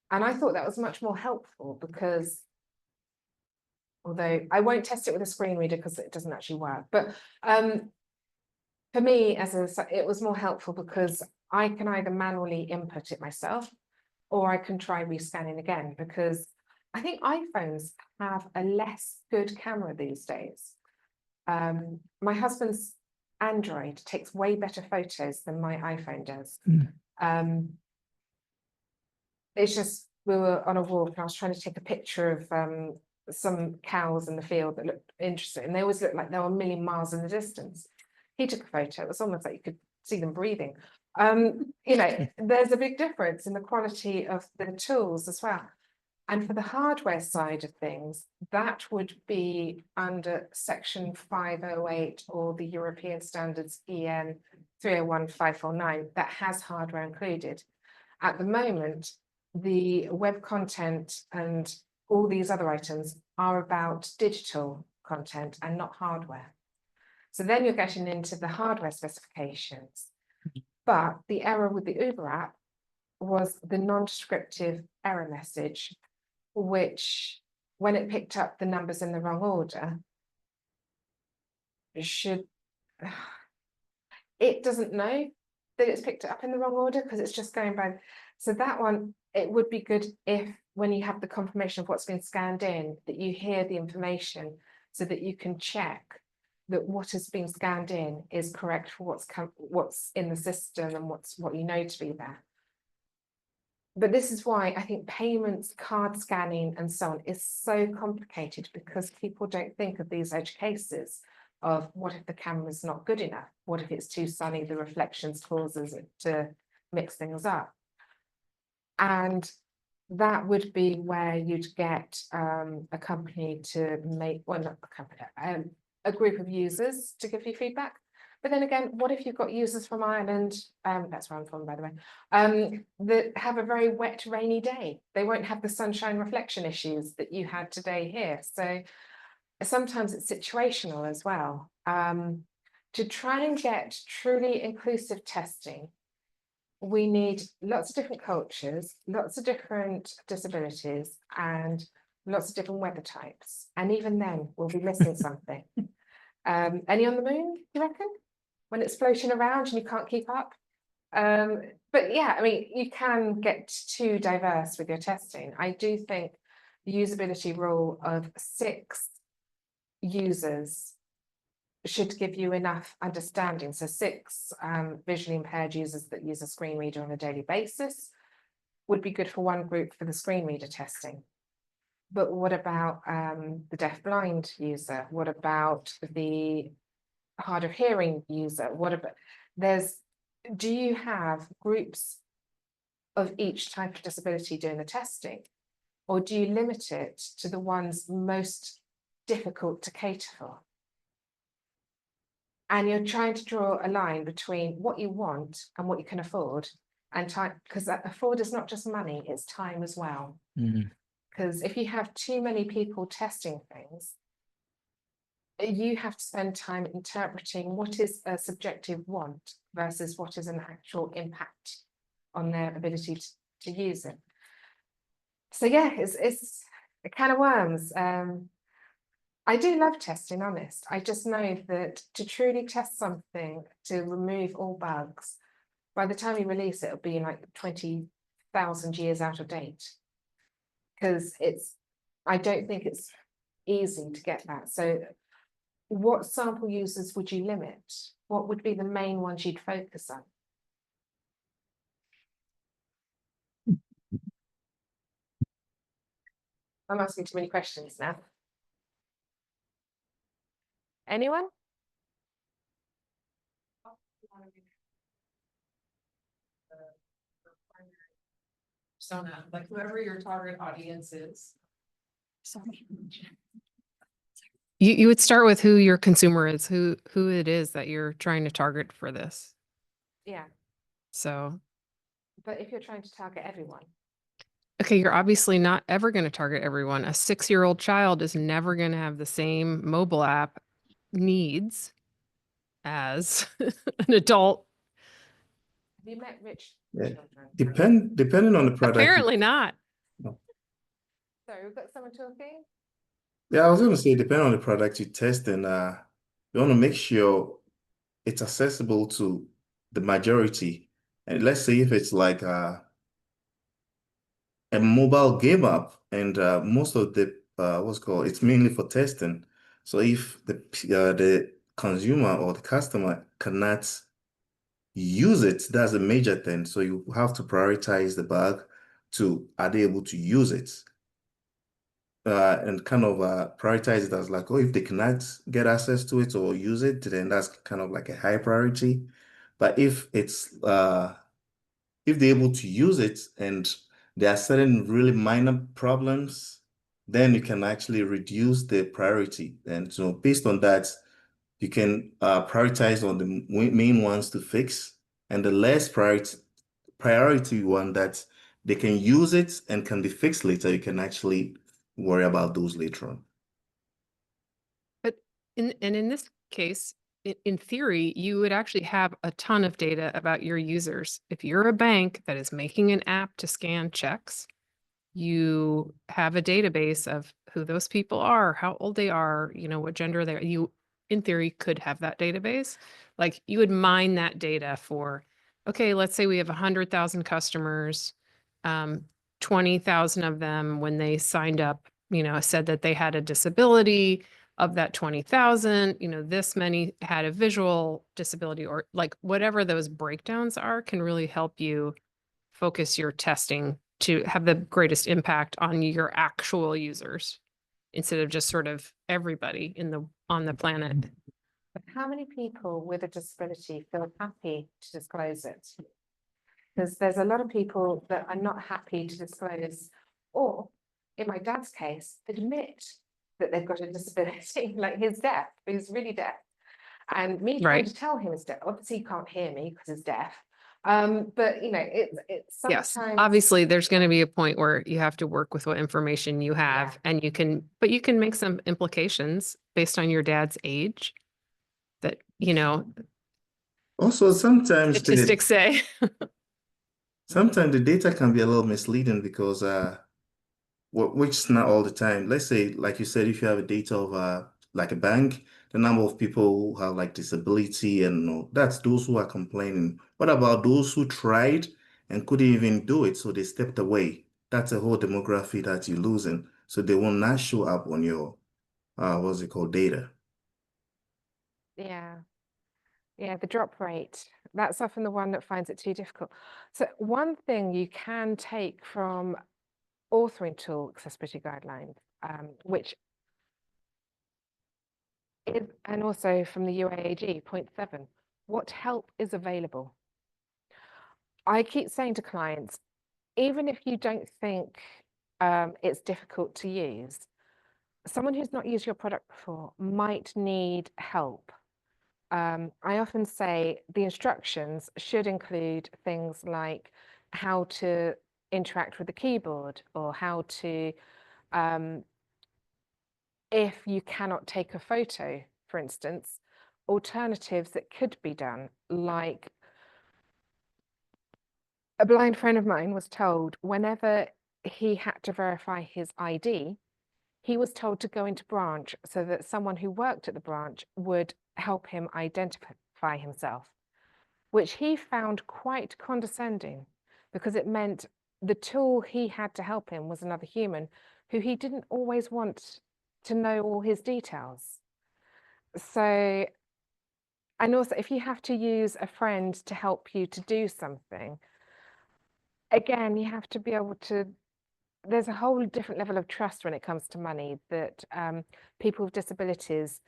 And I thought that was much more helpful because although I won't test it with a screen reader because it doesn't actually work, but for me, it was more helpful because I can either manually input it myself, or I can try rescanning again, because I think iPhones have a less good camera these days. My husband's Android takes way better photos than my iPhone does. It's just, we were on a walk and I was trying to take a picture of some cows in the field that looked interesting, and they always looked like they were a million miles in the distance. He took a photo, it was almost like you could see them breathing. You know, there's a big difference in the quality of the tools as well. And for the hardware side of things, that would be under section 508 or the European standards EN 301549 that has hardware included. At the moment, the web content and all these other items are about digital content and not hardware. So then you're getting into the hardware specifications. But the error with the Uber app was the non-descriptive error message, which, when it picked up the numbers in the wrong order, it doesn't know that it's picked it up in the wrong order because it's just going by. So that one, it would be good if, when you have the confirmation of what's been scanned in, that you hear the information so that you can check that what has been scanned in is correct for what's in the system and what you know to be there. But this is why I think payments, card scanning and so on is so complicated, because people don't think of these edge cases of what if the camera's not good enough? What if it's too sunny, the reflections causes it to mix things up? And that would be where you'd get a company to make, well, not a company, a group of users to give you feedback. But then again, what if you've got users from Ireland, that's where I'm from, by the way, that have a very wet, rainy day? They won't have the sunshine reflection issues that you had today here. So sometimes it's situational as well. To try and get truly inclusive testing, we need lots of different cultures, lots of different disabilities, and lots of different weather types. And even then, we'll be missing something. Any on the moon, you reckon? When it's floating around and you can't keep up? But yeah, I mean, you can get too diverse with your testing. I do think the usability rule of 6 users should give you enough understanding. So 6 visually impaired users that use a screen reader on a daily basis would be good for one group for the screen reader testing. But what about the deaf-blind user? What about the hard of hearing user? What about, do you have groups of each type of disability doing the testing? Or do you limit it to the ones most difficult to cater for? And you're trying to draw a line between what you want and what you can afford, and time, because afford is not just money, it's time as well. Because if you have too many people testing things, you have to spend time interpreting what is a subjective want versus what is an actual impact on their ability to use it. So yeah, it's a can of worms. I do love testing, honest. I just know that to truly test something, to remove all bugs, by the time you release it, it'll be like 20,000 years out of date. Because I don't think it's easy to get that. So what sample users would you limit? What would be the main ones you'd focus on? I'm asking too many questions now. Anyone? Persona, like whoever your target audience is. Sorry. You would start with who your consumer is, who it is that you're trying to target for this. Yeah, So, but if you're trying to target everyone. okay, you're obviously not ever going to target everyone. A 6-year-old child is never going to have the same mobile app needs as an adult. Have you met rich Yeah. children? Depending on the product. Apparently not. Sorry, we've got someone talking. Yeah, I was going to say, depending on the product you test, and you want to make sure it's accessible to the majority. And let's say if it's like a mobile game app, and most of the what's called, it's mainly for testing. So if the consumer or the customer cannot use it, that's a major thing. So you have to prioritize the bug to, are they able to use it? And kind of prioritize it as like, oh, if they cannot get access to it or use it, then that's kind of like a high priority. But if it's if they're able to use it and there are certain really minor problems, then you can actually reduce the priority. And so based on that, you can prioritize on the main ones to fix, and the less priority one that they can use it and can be fixed later, you can actually worry about those later on. But in this case, in theory, you would actually have a ton of data about your users. If you're a bank that is making an app to scan checks, you have a database of who those people are, how old they are, you know, what gender they are. You, in theory, could have that database. Like you would mine that data for, okay, let's say we have 100,000 customers, 20,000 of them when they signed up, you know, said that they had a disability. Of that 20,000, you know, this many had a visual disability, or like whatever those breakdowns are can really help you focus your testing to have the greatest impact on your actual users instead of just sort of everybody on the planet. But how many people with a disability feel happy to disclose it? Because there's a lot of people that are not happy to disclose, or in my dad's case, admit that they've got a disability, like he's deaf, he's really deaf. And me trying Right. to tell him he's deaf, obviously he can't hear me because he's deaf. But you know, it's Yes, sometimes. obviously there's going to be a point where you have to work with what information you have, and you can make some implications based on your dad's age that, you know, Also, sometimes statistics say. sometimes the data can be a little misleading because which is not all the time. Let's say, like you said, if you have a data of like a bank, the number of people who have like disability, and that's those who are complaining. What about those who tried and couldn't even do it, so they stepped away? That's a whole demography that you're losing. So they will not show up on your what's it called, data. Yeah. Yeah, the drop rate. That's often the one that finds it too difficult. So one thing you can take from authoring tool accessibility guidelines, which is, and also from the UAAG, point 7, what help is available? I keep saying to clients, even if you don't think it's difficult to use, someone who's not used your product before might need help. I often say the instructions should include things like how to interact with the keyboard, or how to, if you cannot take a photo, for instance, alternatives that could be done, like a blind friend of mine was told whenever he had to verify his ID, he was told to go into branch so that someone who worked at the branch would help him identify himself, which he found quite condescending because it meant the tool he had to help him was another human who he didn't always want to know all his details. So, and also if you have to use a friend to help you to do something, again, you have to be able to, there's a whole different level of trust when it comes to money that people with disabilities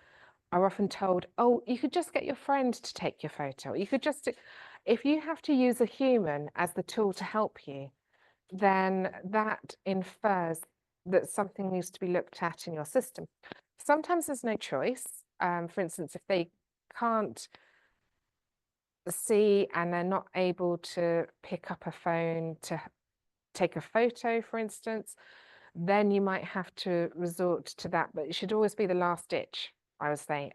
are often told, oh, you could just get your friend to take your photo. You could just, if you have to use a human as the tool to help you, then that infers that something needs to be looked at in your system. Sometimes there's no choice. For instance, if they can't see and they're not able to pick up a phone to take a photo, for instance, then you might have to resort to that, but it should always be the last ditch, I would say.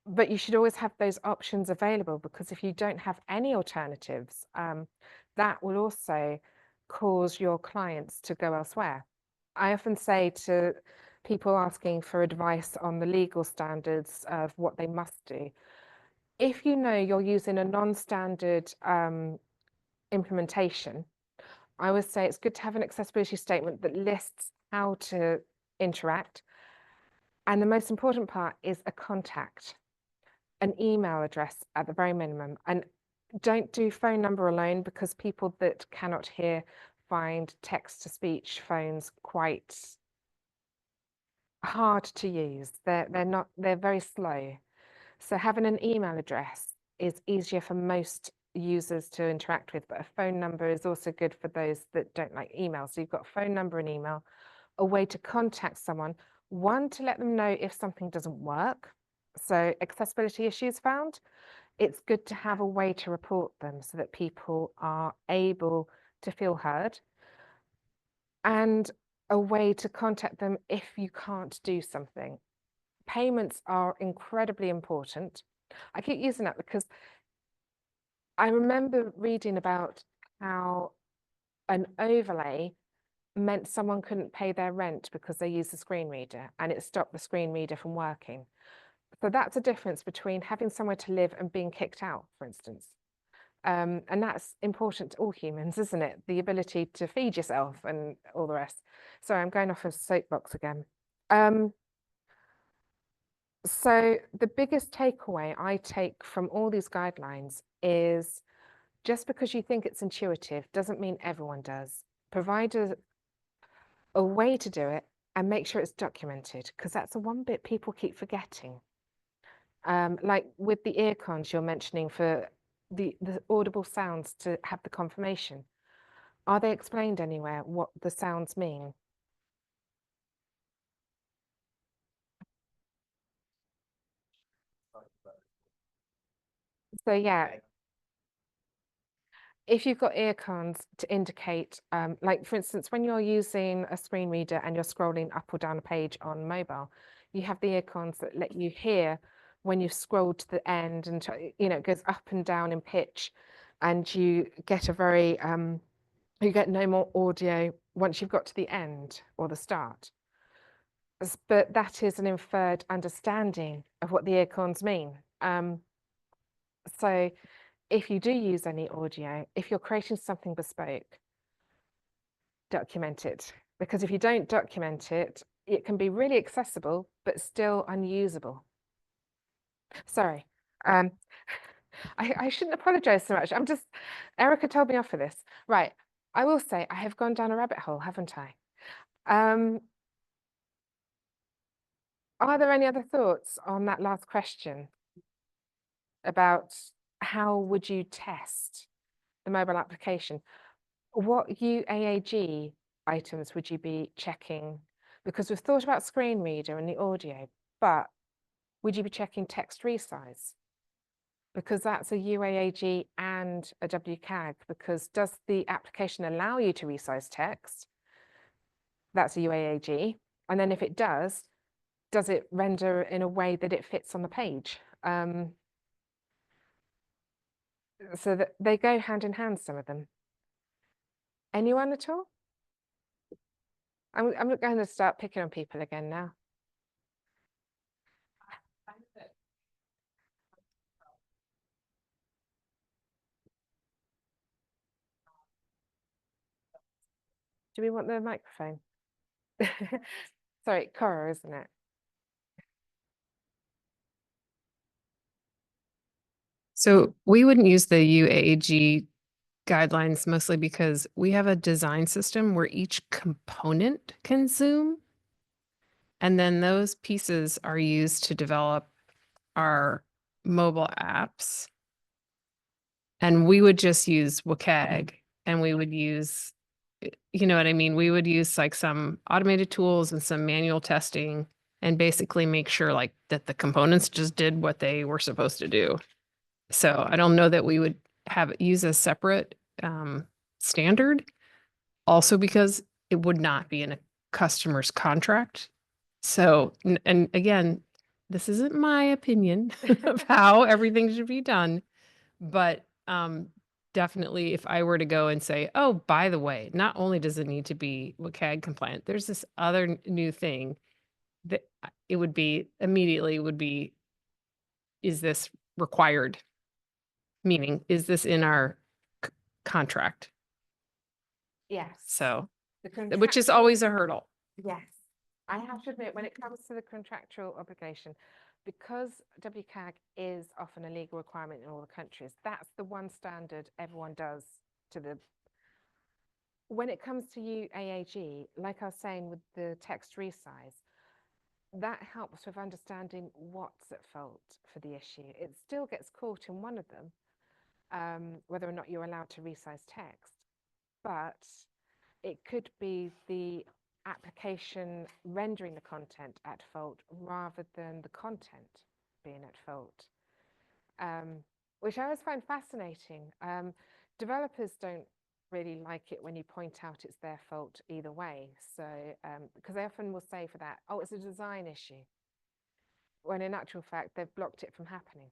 But you should always have those options available, because if you don't have any alternatives, that will also cause your clients to go elsewhere. I often say to people asking for advice on the legal standards of what they must do. If you know you're using a non-standard implementation, I would say it's good to have an accessibility statement that lists how to interact. And the most important part is a contact, an email address at the very minimum. And don't do phone number alone, because people that cannot hear find text-to-speech phones quite hard to use. They're very slow. So having an email address is easier for most users to interact with, but a phone number is also good for those that don't like email. So you've got a phone number and email, a way to contact someone, one, to let them know if something doesn't work. So accessibility issues found, it's good to have a way to report them so that people are able to feel heard, and a way to contact them if you can't do something. Payments are incredibly important. I keep using that because I remember reading about how an overlay meant someone couldn't pay their rent because they used the screen reader, and it stopped the screen reader from working. So that's a difference between having somewhere to live and being kicked out, for instance. And that's important to all humans, isn't it? The ability to feed yourself and all the rest. Sorry, I'm going off a soapbox again. So the biggest takeaway I take from all these guidelines is, just because you think it's intuitive doesn't mean everyone does. Provide a way to do it and make sure it's documented, because that's the one bit people keep forgetting. Like with the ear cons you're mentioning for the audible sounds to have the confirmation. Are they explained anywhere what the sounds mean? So yeah, if you've got ear cons to indicate, like for instance, when you're using a screen reader and you're scrolling up or down a page on mobile, you have the ear cons that let you hear when you've scrolled to the end, and it goes up and down in pitch, and you get a very you get no more audio once you've got to the end or the start. But that is an inferred understanding of what the ear cons mean. So if you do use any audio, if you're creating something bespoke, document it. Because if you don't document it, it can be really accessible, but still unusable. Sorry. I shouldn't apologize so much. Erica told me off for this. Right. I will say I have gone down a rabbit hole, haven't I? Are there any other thoughts on that last question about how would you test the mobile application? What UAAG items would you be checking? Because we've thought about screen reader and the audio, but would you be checking text resize? Because that's a UAAG and a WCAG, because does the application allow you to resize text? That's a UAAG. And then if it does it render in a way that it fits on the page? So that they go hand in hand, some of them. Anyone at all? I'm going to start picking on people again now. Do we want the microphone? Sorry, Cora, isn't it? So we wouldn't use the UAAG guidelines mostly because we have a design system where each component can zoom. And then those pieces are used to develop our mobile apps. And we would just use WCAG, and we would use, you know what I mean? We would use like some automated tools and some manual testing, and basically make sure like that the components just did what they were supposed to do. So I don't know that we would use a separate standard, also because it would not be in a customer's contract. So, and again, this isn't my opinion of how everything should be done, but definitely if I were to go and say, oh, by the way, not only does it need to be WCAG compliant, there's this other new thing. it would be immediately would be, is this required? Meaning, is this in our contract? Yes. So, The which is contractual- always a hurdle. Yes, I have to admit, when it comes to the contractual obligation, because WCAG is often a legal requirement in all the countries, that's the one standard everyone does to the. When it comes to UAAG, like I was saying with the text resize, that helps with understanding what's at fault for the issue. It still gets caught in one of them, whether or not you're allowed to resize text, but it could be the application rendering the content at fault rather than the content being at fault, which I always find fascinating. Developers don't really like it when you point out it's their fault either way. So, because they often will say for that, oh, it's a design issue, when in actual fact, they've blocked it from happening.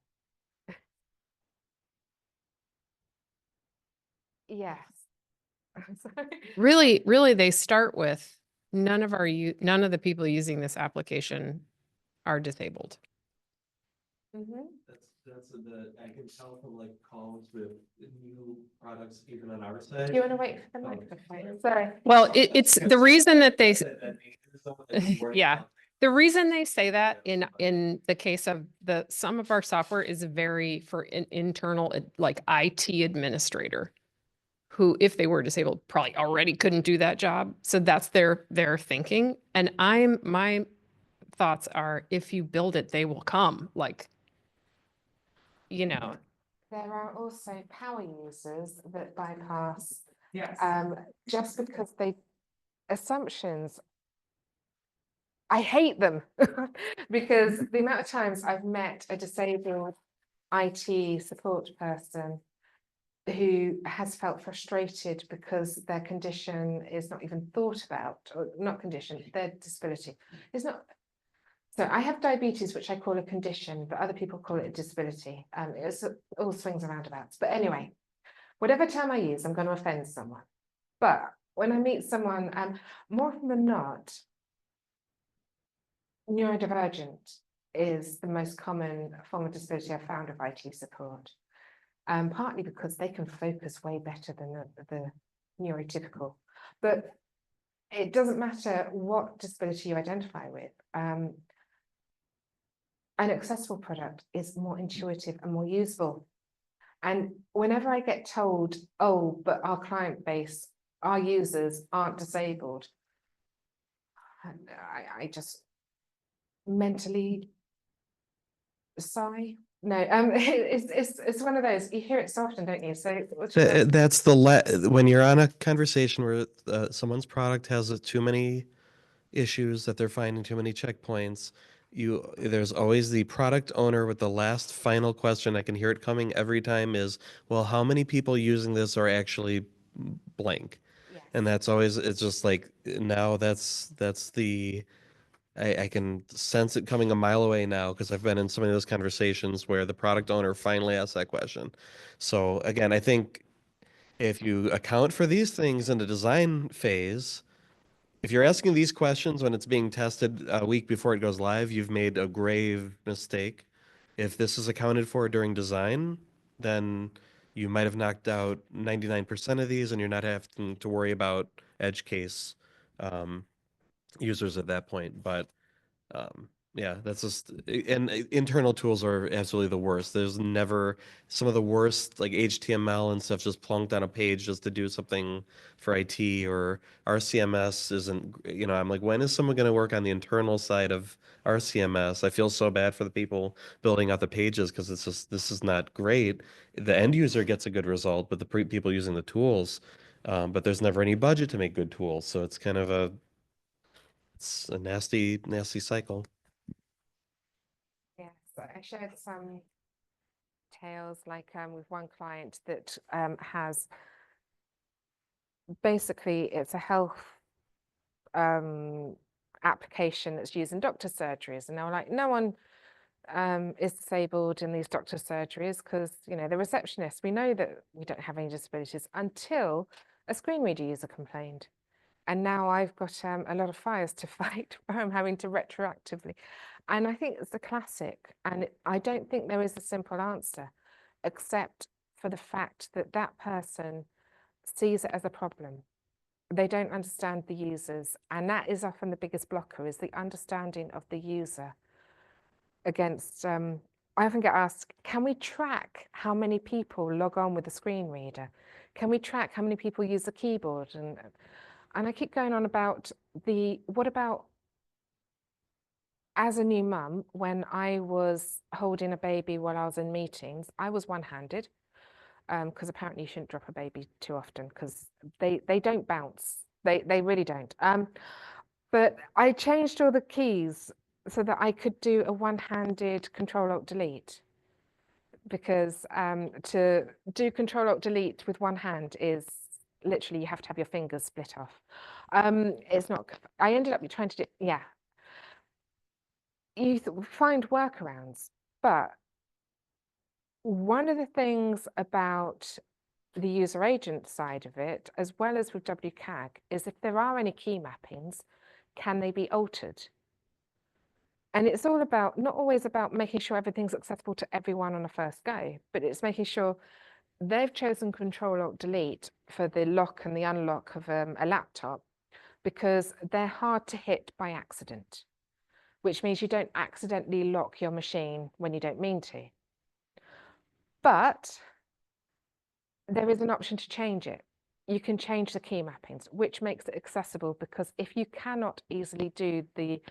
Yes. Sorry. Really, they start with none of the people using this application are disabled. Mhm. That's the, I can tell from like calls with new products, even on our side. Do you want to wait for the microphone? Sorry. Well, it's the reason that they, yeah, the reason they say that in the case of some of our software is very for an internal, like IT administrator, who, if they were disabled, probably already couldn't do that job. So that's their thinking. And my thoughts are, if you build it, they will come. Like, you know, There are also power users that bypass, Yes. just because assumptions. I hate them because the amount of times I've met a disabled IT support person who has felt frustrated because their condition is not even thought about, or not condition, their disability is not. So I have diabetes, which I call a condition, but other people call it a disability. It's all swings and roundabouts. But anyway, whatever term I use, I'm going to offend someone. But when I meet someone, more often than not, neurodivergent is the most common form of disability I've found with IT support. Partly because they can focus way better than the neurotypical. But it doesn't matter what disability you identify with. An accessible product is more intuitive and more useful. And whenever I get told, oh, but our client base, our users aren't disabled, I just mentally sigh. No, it's one of those, you hear it so often, don't you? So what's your- That's when you're on a conversation where someone's product has too many issues, that they're finding too many checkpoints. There's always the product owner with the last final question. I can hear it coming every time is, well, how many people using this are actually blank? Yes. And that's always, it's just like, now that's the, I can sense it coming a mile away now, because I've been in some of those conversations where the product owner finally asks that question. So again, I think if you account for these things in the design phase, if you're asking these questions when it's being tested a week before it goes live, you've made a grave mistake. If this is accounted for during design, then you might have knocked out 99% of these, and you're not having to worry about edge case users at that point. But yeah, that's just, and internal tools are absolutely the worst. There's never some of the worst, like HTML and stuff, just plunked on a page just to do something for IT, or RCMS isn't, I'm like, when is someone going to work on the internal side of RCMS? I feel so bad for the people building out the pages, because it's just, this is not great. The end user gets a good result, but the people using the tools, but there's never any budget to make good tools. So it's kind of it's a nasty, nasty cycle. Yes, I shared some tales, like with one client that has basically, it's a health application that's used in doctor surgeries, and they were like, no one is disabled in these doctor surgeries, because the receptionists, we know that we don't have any disabilities, until a screen reader user complained. And now I've got a lot of fires to fight where I'm having to retroactively. And I think it's a classic. And I don't think there is a simple answer, except for the fact that that person sees it as a problem. They don't understand the users. And that is often the biggest blocker, is the understanding of the user against, I often get asked, can we track how many people log on with a screen reader? Can we track how many people use the keyboard? And I keep going on about what about as a new mum, when I was holding a baby while I was in meetings, I was one-handed, because apparently you shouldn't drop a baby too often because they don't bounce. They really don't. But I changed all the keys so that I could do a one-handed Control-Alt-Delete, because to do Control-Alt-Delete with one hand is literally, you have to have your fingers split off. It's not, I ended up trying to do, yeah. You find workarounds, but one of the things about the user agent side of it, as well as with WCAG, is if there are any key mappings, can they be altered? And it's all about, not always about making sure everything's accessible to everyone on a first go, but it's making sure they've chosen Control-Alt-Delete for the lock and the unlock of a laptop, because they're hard to hit by accident, which means you don't accidentally lock your machine when you don't mean to. But there is an option to change it. You can change the key mappings, which makes it accessible, because if you cannot easily do the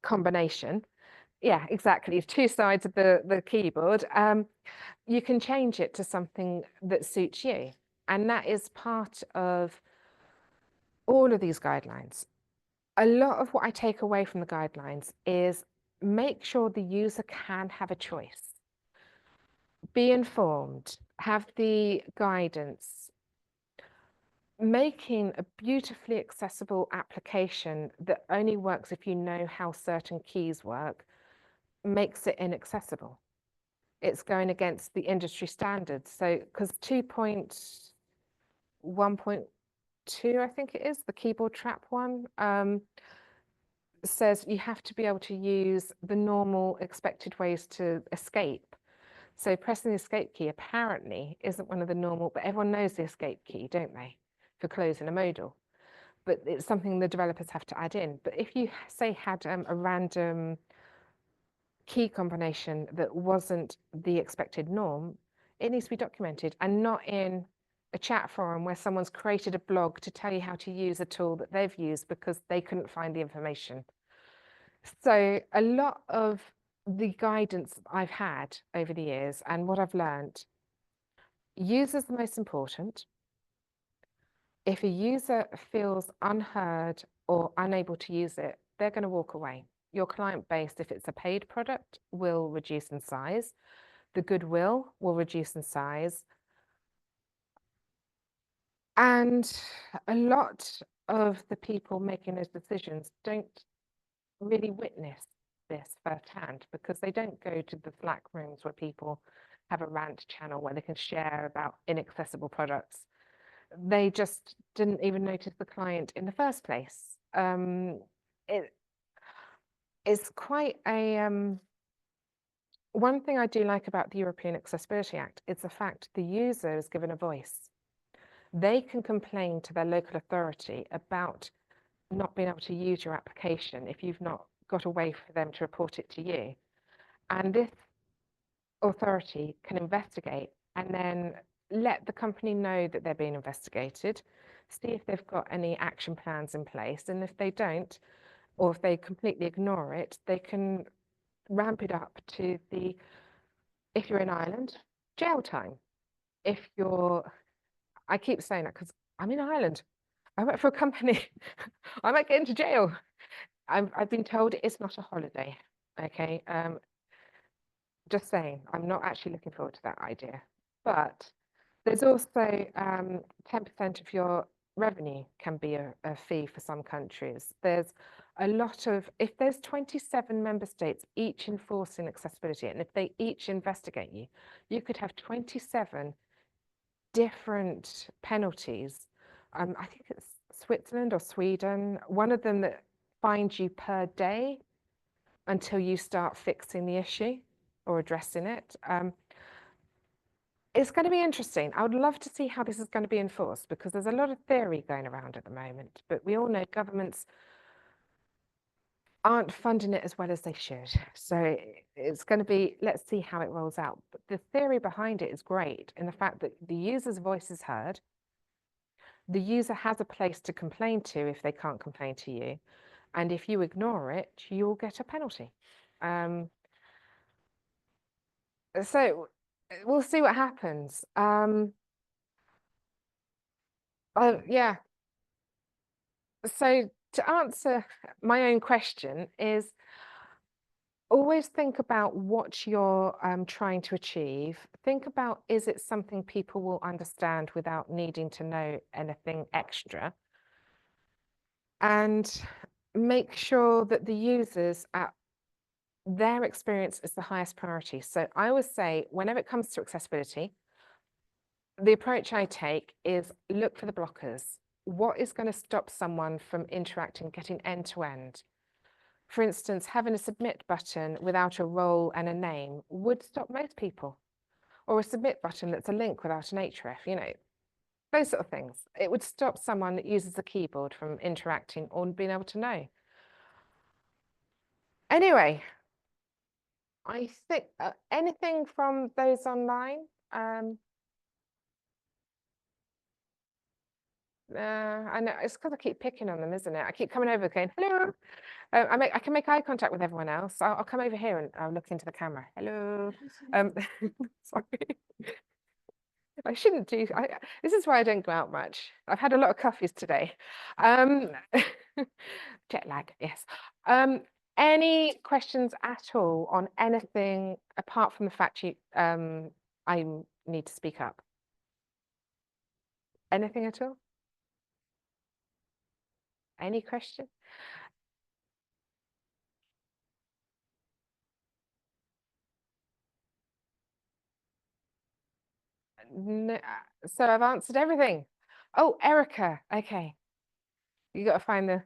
combination, yeah, exactly, two sides of the keyboard, you can change it to something that suits you. And that is part of all of these guidelines. A lot of what I take away from the guidelines is make sure the user can have a choice. Be informed, have the guidance. Making a beautifully accessible application that only works if you know how certain keys work makes it inaccessible. It's going against the industry standards. So, because 2.1.2, I think it is, the keyboard trap one, says you have to be able to use the normal expected ways to escape. So pressing the escape key apparently isn't one of the normal, but everyone knows the escape key, don't they, for closing a modal. But it's something the developers have to add in. But if you, say, had a random key combination that wasn't the expected norm, it needs to be documented, and not in a chat forum where someone's created a blog to tell you how to use a tool that they've used because they couldn't find the information. So a lot of the guidance I've had over the years and what I've learned, users the most important. If a user feels unheard or unable to use it, they're going to walk away. Your client base, if it's a paid product, will reduce in size. The goodwill will reduce in size. And a lot of the people making those decisions don't really witness this firsthand, because they don't go to the Slack rooms where people have a rant channel where they can share about inaccessible products. They just didn't even notice the client in the first place. It's quite a one thing I do like about the European Accessibility Act is the fact the user is given a voice. They can complain to their local authority about not being able to use your application if you've not got a way for them to report it to you. And this authority can investigate and then let the company know that they're being investigated, see if they've got any action plans in place. And if they don't, or if they completely ignore it, they can ramp it up to the, if you're in Ireland, jail time. If you're, I keep saying that because I'm in Ireland. I work for a company. I might get into jail. I've been told it's not a holiday. Okay. Just saying, I'm not actually looking forward to that idea. But there's also 10% of your revenue can be a fee for some countries. There's a lot of, if there's 27 member states each enforcing accessibility, and if they each investigate you, you could have 27 different penalties I think it's Switzerland or Sweden, one of them that fines you per day until you start fixing the issue or addressing it. It's going to be interesting. I would love to see how this is going to be enforced, because there's a lot of theory going around at the moment, but we all know governments aren't funding it as well as they should. So it's going to be, let's see how it rolls out. But the theory behind it is great in the fact that the user's voice is heard. The user has a place to complain to if they can't complain to you. And if you ignore it, you'll get a penalty. So we'll see what happens. Yeah. So to answer my own question is, always think about what you're trying to achieve. Think about, is it something people will understand without needing to know anything extra? And make sure that the users their experience is the highest priority. So I always say, whenever it comes to accessibility, the approach I take is look for the blockers. What is going to stop someone from interacting, getting end to end? For instance, having a submit button without a role and a name would stop most people. Or a submit button that's a link without an href, you know, those sort of things. It would stop someone that uses the keyboard from interacting or being able to know. Anyway, I think anything from those online? I know it's because I keep picking on them, isn't it? I keep coming over going, hello. I can make eye contact with everyone else. I'll come over here and I'll look into the camera. Hello. Sorry. I shouldn't do. This is why I don't go out much. I've had a lot of coffees today. Jet lag, yes. Any questions at all on anything apart from the fact I need to speak up? Anything at all? Any question? No, so I've answered everything. Oh, Erica. Okay. You got to find the.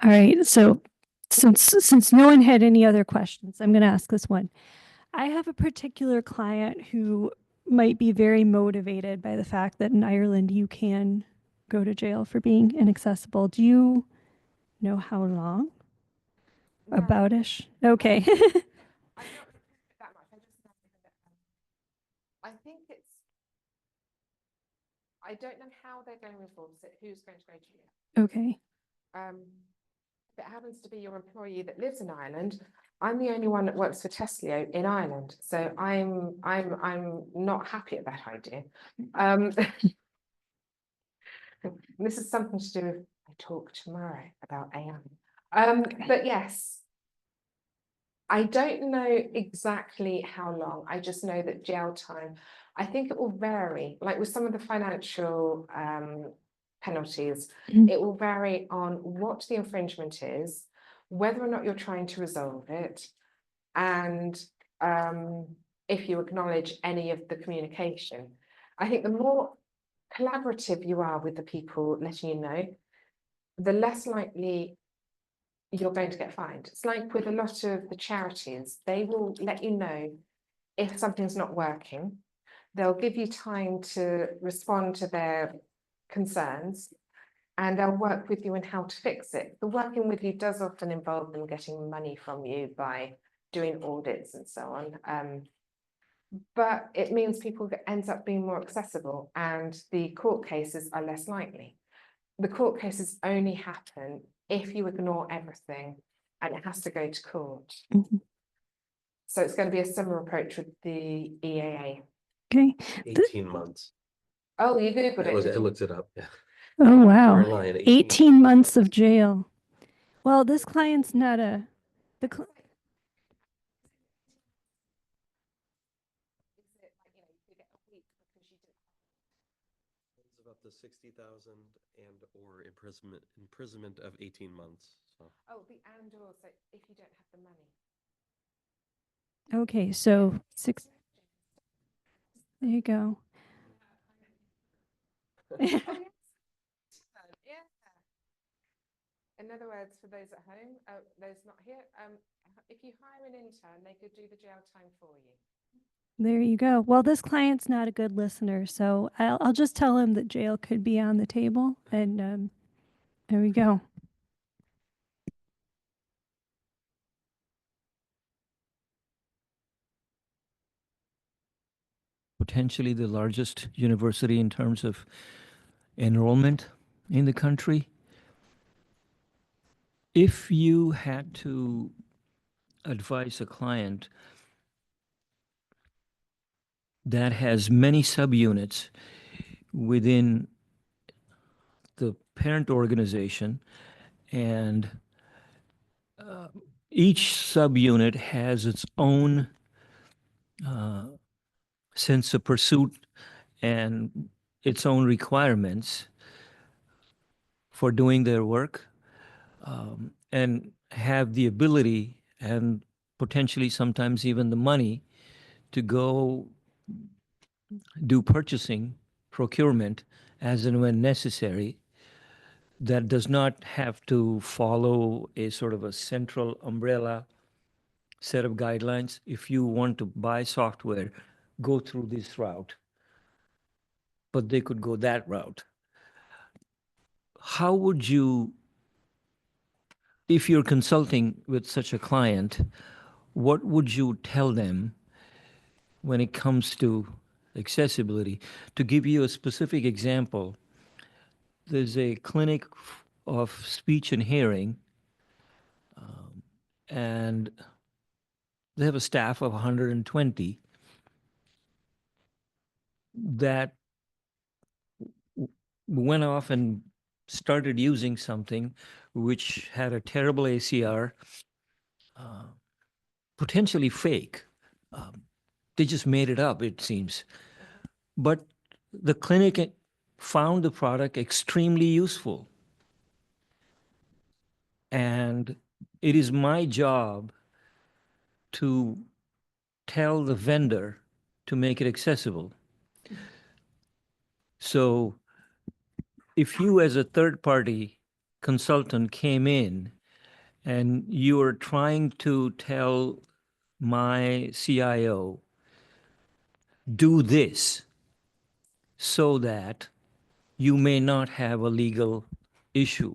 All right. So since no one had any other questions, I'm going to ask this one. I have a particular client who might be very motivated by the fact that in Ireland you can go to jail for being inaccessible. Do you know how long? No, About-ish? Okay. I don't know that much. I think it's. I don't know how they're going to enforce it. Who's going to go to jail? Okay. If it happens to be your employee that lives in Ireland, I'm the only one that works for Teslio in Ireland, so I'm not happy at that idea. This is something to do with I talk tomorrow about AI. But yes, I don't know exactly how long. I just know that jail time, I think it will vary. Like with some of the financial penalties, it will vary on what the infringement is, whether or not you're trying to resolve it, and if you acknowledge any of the communication. I think the more collaborative you are with the people letting you know, the less likely you're going to get fined. It's like with a lot of the charities, they will let you know if something's not working. They'll give you time to respond to their concerns, and they'll work with you on how to fix it. The working with you does often involve them getting money from you by doing audits and so on. But it means people ends up being more accessible, and the court cases are less likely. The court cases only happen if you ignore everything and it has to go to court. So it's going to be a similar approach with the EAA. Okay. 18 months. Oh, you Googled it. I looked it up. Yeah. Oh, wow. Online, 18 months of jail. Well, this client's not a, It's up to 60,000 and or imprisonment of 18 months. So. Oh, the and also if you don't have the money. okay, so 6. There you go. Yeah. In other words, for those at home, those not here, if you hire an intern, they could do the jail time for you. There you go. Well, this client's not a good listener, so I'll just tell him that jail could be on the table, and there we go. Potentially the largest university in terms of enrollment in the country. If you had to advise a client that has many subunits within the parent organization, and each subunit has its own sense of pursuit and its own requirements for doing their work, and have the ability and potentially sometimes even the money to go do purchasing, procurement as and when necessary, that does not have to follow a sort of a central umbrella set of guidelines. If you want to buy software, go through this route, but they could go that route. How would you, if you're consulting with such a client, what would you tell them when it comes to accessibility? To give you a specific example, there's a clinic of speech and hearing, and they have a staff of 120 that went off and started using something which had a terrible ACR, potentially fake. They just made it up, it seems. But the clinic found the product extremely useful. And it is my job to tell the vendor to make it accessible. So if you as a third-party consultant came in and you were trying to tell my CIO, do this so that you may not have a legal issue.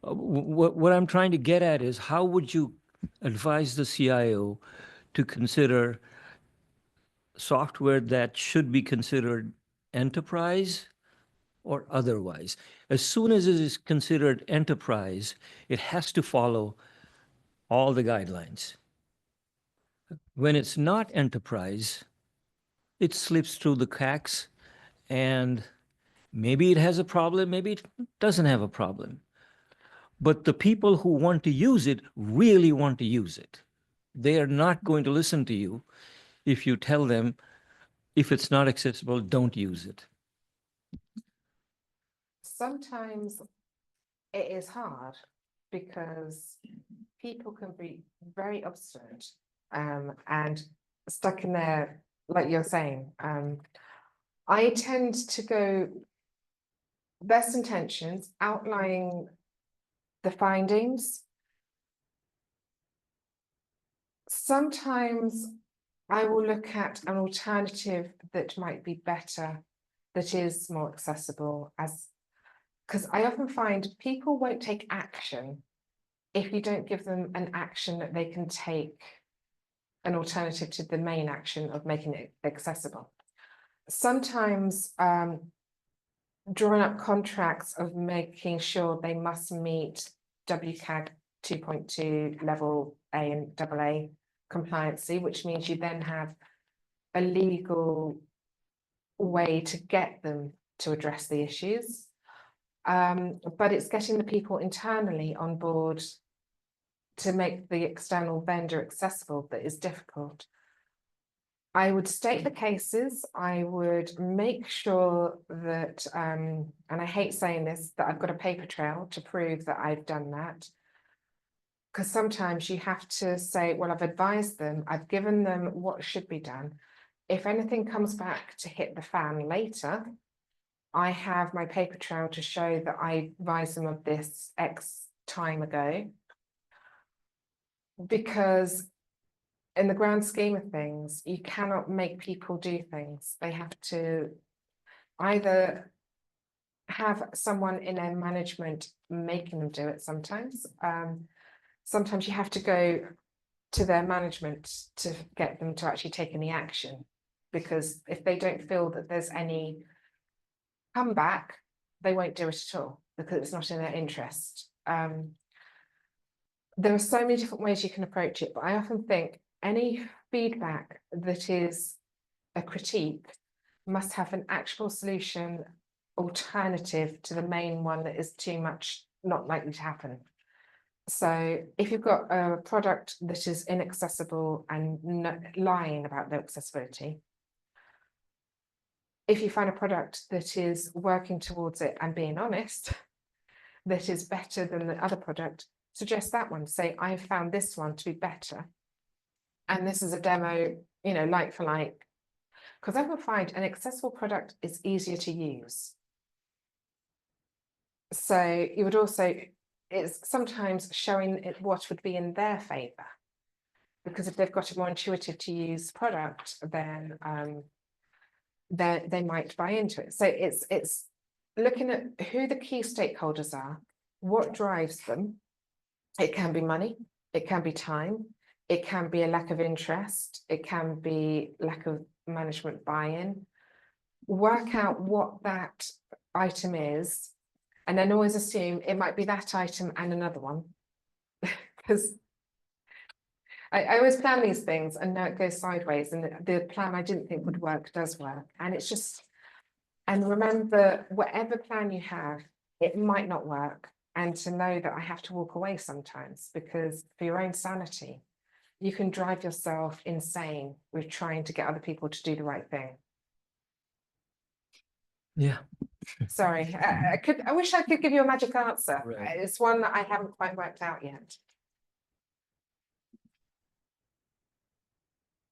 What I'm trying to get at is, how would you advise the CIO to consider software that should be considered enterprise or otherwise? As soon as it is considered enterprise, it has to follow all the guidelines. When it's not enterprise, it slips through the cracks, and maybe it has a problem, maybe it doesn't have a problem. But the people who want to use it really want to use it. They are not going to listen to you if you tell them, if it's not accessible, don't use it. Sometimes it is hard because people can be very obstinate and stuck in there, like you're saying. I tend to go best intentions, outlining the findings. Sometimes I will look at an alternative that might be better, that is more accessible, because I often find people won't take action if you don't give them an action that they can take, an alternative to the main action of making it accessible. Sometimes drawing up contracts of making sure they must meet WCAG 2.2 level A and AA compliancy, which means you then have a legal way to get them to address the issues. But it's getting the people internally on board to make the external vendor accessible that is difficult. I would state the cases. I would make sure that, and I hate saying this, that I've got a paper trail to prove that I've done that. Because sometimes you have to say, well, I've advised them, I've given them what should be done. If anything comes back to hit the fan later, I have my paper trail to show that I advised them of this X time ago. Because in the grand scheme of things, you cannot make people do things. They have to either have someone in their management making them do it sometimes. Sometimes you have to go to their management to get them to actually take any action. Because if they don't feel that there's any comeback, they won't do it at all because it's not in their interest. There are so many different ways you can approach it, but I often think any feedback that is a critique must have an actual solution alternative to the main one that is too much not likely to happen. So if you've got a product that is inaccessible and lying about no accessibility, if you find a product that is working towards it and being honest, that is better than the other product, suggest that one. Say, I found this one to be better. And this is a demo, you know, like for like. Because I will find an accessible product is easier to use. So you would also, it's sometimes showing it what would be in their favor. Because if they've got a more intuitive to use product, then they might buy into it. So it's looking at who the key stakeholders are, what drives them. It can be money, it can be time, it can be a lack of interest, it can be lack of management buy-in. Work out what that item is, and then always assume it might be that item and another one. Because I always plan these things and now it goes sideways, and the plan I didn't think would work does work. And it's just, and remember, whatever plan you have, it might not work. And to know that I have to walk away sometimes, because for your own sanity, you can drive yourself insane with trying to get other people to do the right thing. Yeah. Sorry, I wish I could give you a magic answer. Right. It's one that I haven't quite worked out yet.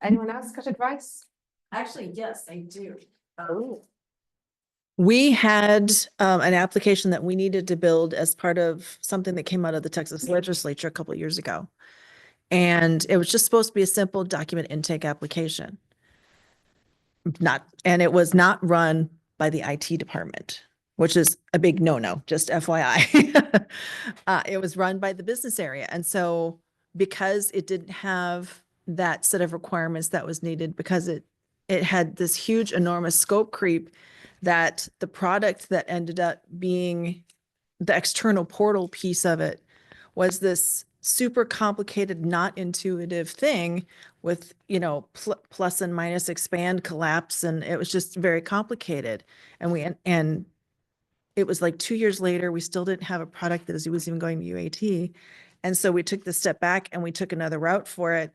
Anyone else got advice? Actually, yes, I do. Oh, We had an application that we needed to build as part of something that came out of the Texas legislature a couple of years ago. And it was just supposed to be a simple document intake application. And it was not run by the IT department, which is a big no-no, just FYI. It was run by the business area. And so because it didn't have that set of requirements that was needed, because it had this huge, enormous scope creep, that the product that ended up being the external portal piece of it was this super complicated, not intuitive thing with, you know, plus and minus, expand, collapse, and it was just very complicated. And it was like 2 years later, we still didn't have a product that was even going to UAT. And so we took the step back and we took another route for it.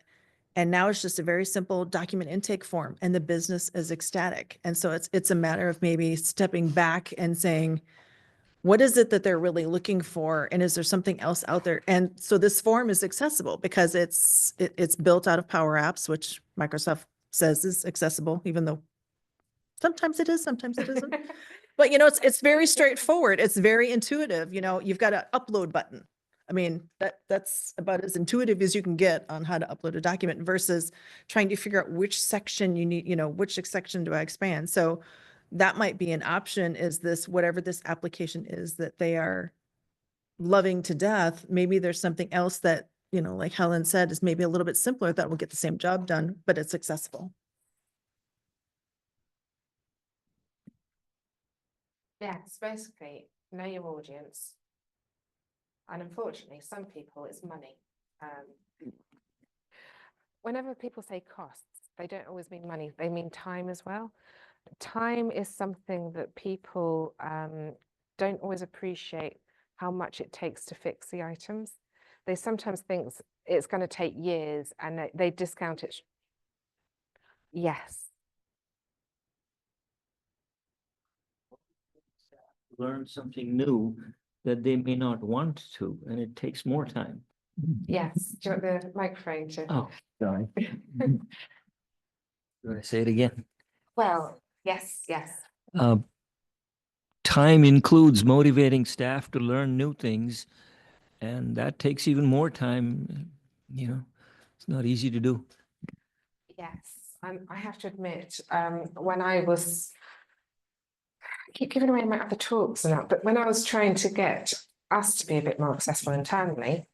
And now it's just a very simple document intake form, and the business is ecstatic. And so it's a matter of maybe stepping back and saying, what is it that they're really looking for? And is there something else out there? And so this form is accessible because it's built out of Power Apps, which Microsoft says is accessible, even though sometimes it is, sometimes it isn't. But you know, it's very straightforward. It's very intuitive. You know, you've got an upload button. I mean, that's about as intuitive as you can get on how to upload a document versus trying to figure out which section you need, you know, which section do I expand? So that might be an option, is this, whatever this application is that they are loving to death, maybe there's something else that, you know, like Helen said, is maybe a little bit simpler that will get the same job done, but it's accessible. yeah, it's basically know your audience. And unfortunately, some people, it's money. Whenever people say costs, they don't always mean money, they mean time as well. Time is something that people don't always appreciate how much it takes to fix the items. They sometimes think it's going to take years and they discount it. Yes. Learn something new that they may not want to, and it takes more time. Yes. Do you want the microphone to? Oh, sorry. Do I say it again? Well, yes, yes. time includes motivating staff to learn new things, and that takes even more time. You know, it's not easy to do. Yes, I have to admit, when I keep giving away my other talks and that, but when I was trying to get us to be a bit more accessible internally,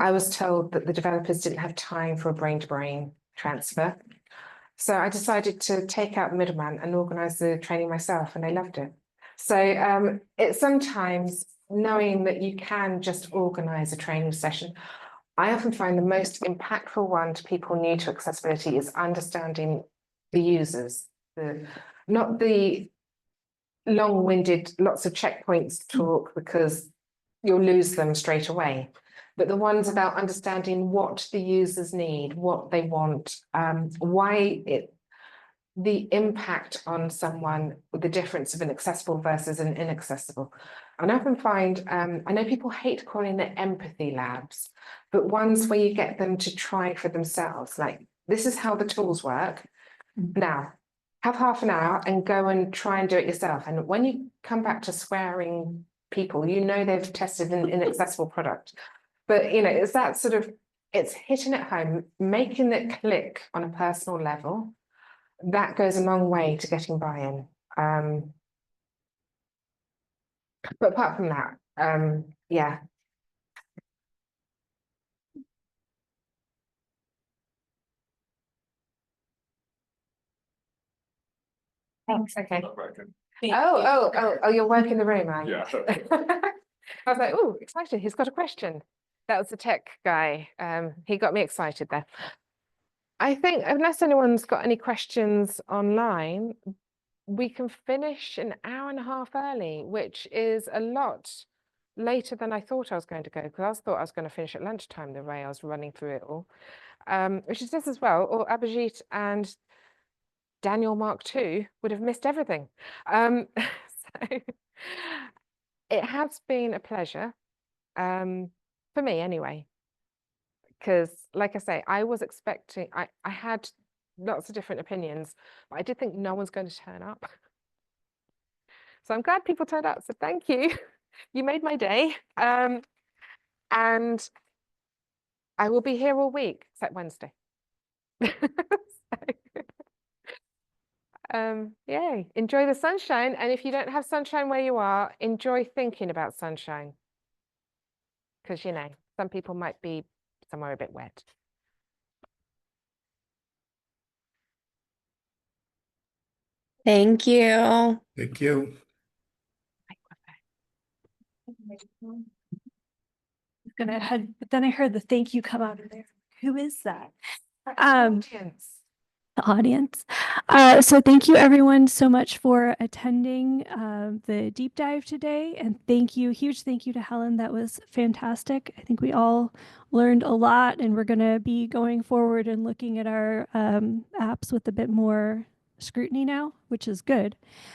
I was told that the developers didn't have time for a brain-to-brain transfer. So I decided to take out the middleman and organise the training myself, and I loved it. So it's sometimes knowing that you can just organise a training session. I often find the most impactful one to people new to accessibility is understanding the users, not the long-winded, lots of checkpoints talk, because you'll lose them straight away. But the ones about understanding what the users need, what they want, the impact on someone, the difference of an accessible versus an inaccessible. And I often find, I know people hate calling it empathy labs, but ones where you get them to try for themselves, like, this is how the tools work. Now, have half an hour and go and try and do it yourself. And when you come back to swearing people, you know they've tested an inaccessible product. But, you know, it's that sort of, it's hitting it home, making it click on a personal level. That goes a long way to getting buy-in. But apart from that, yeah. Thanks, okay. Oh, you're working the room, are you? Yeah. I was like, oh, excited, he's got a question. That was the tech guy. He got me excited there. I think unless anyone's got any questions online, we can finish an hour and a half early, which is a lot later than I thought I was going to go, because I thought I was going to finish at lunchtime the way I was running through it all, which is this as well, or Abhijit and Daniel Mark II would have missed everything. So it has been a pleasure, for me anyway, because like I say, I was expecting, I had lots of different opinions, but I did think no one's going to turn up. So I'm glad people turned up, so thank you. You made my day. And I will be here all week, except Wednesday. Yay, enjoy the sunshine. And if you don't have sunshine where you are, enjoy thinking about sunshine. Because, you know, some people might be somewhere a bit wet. Thank you. Thank you. Gonna head, but then I heard the thank you come out of there. Who is that? Audience. The audience. So thank you everyone so much for attending the deep dive today, and huge thank you to Helen. That was fantastic. I think we all learned a lot, and we're going to be going forward and looking at our apps with a bit more scrutiny now, which is good.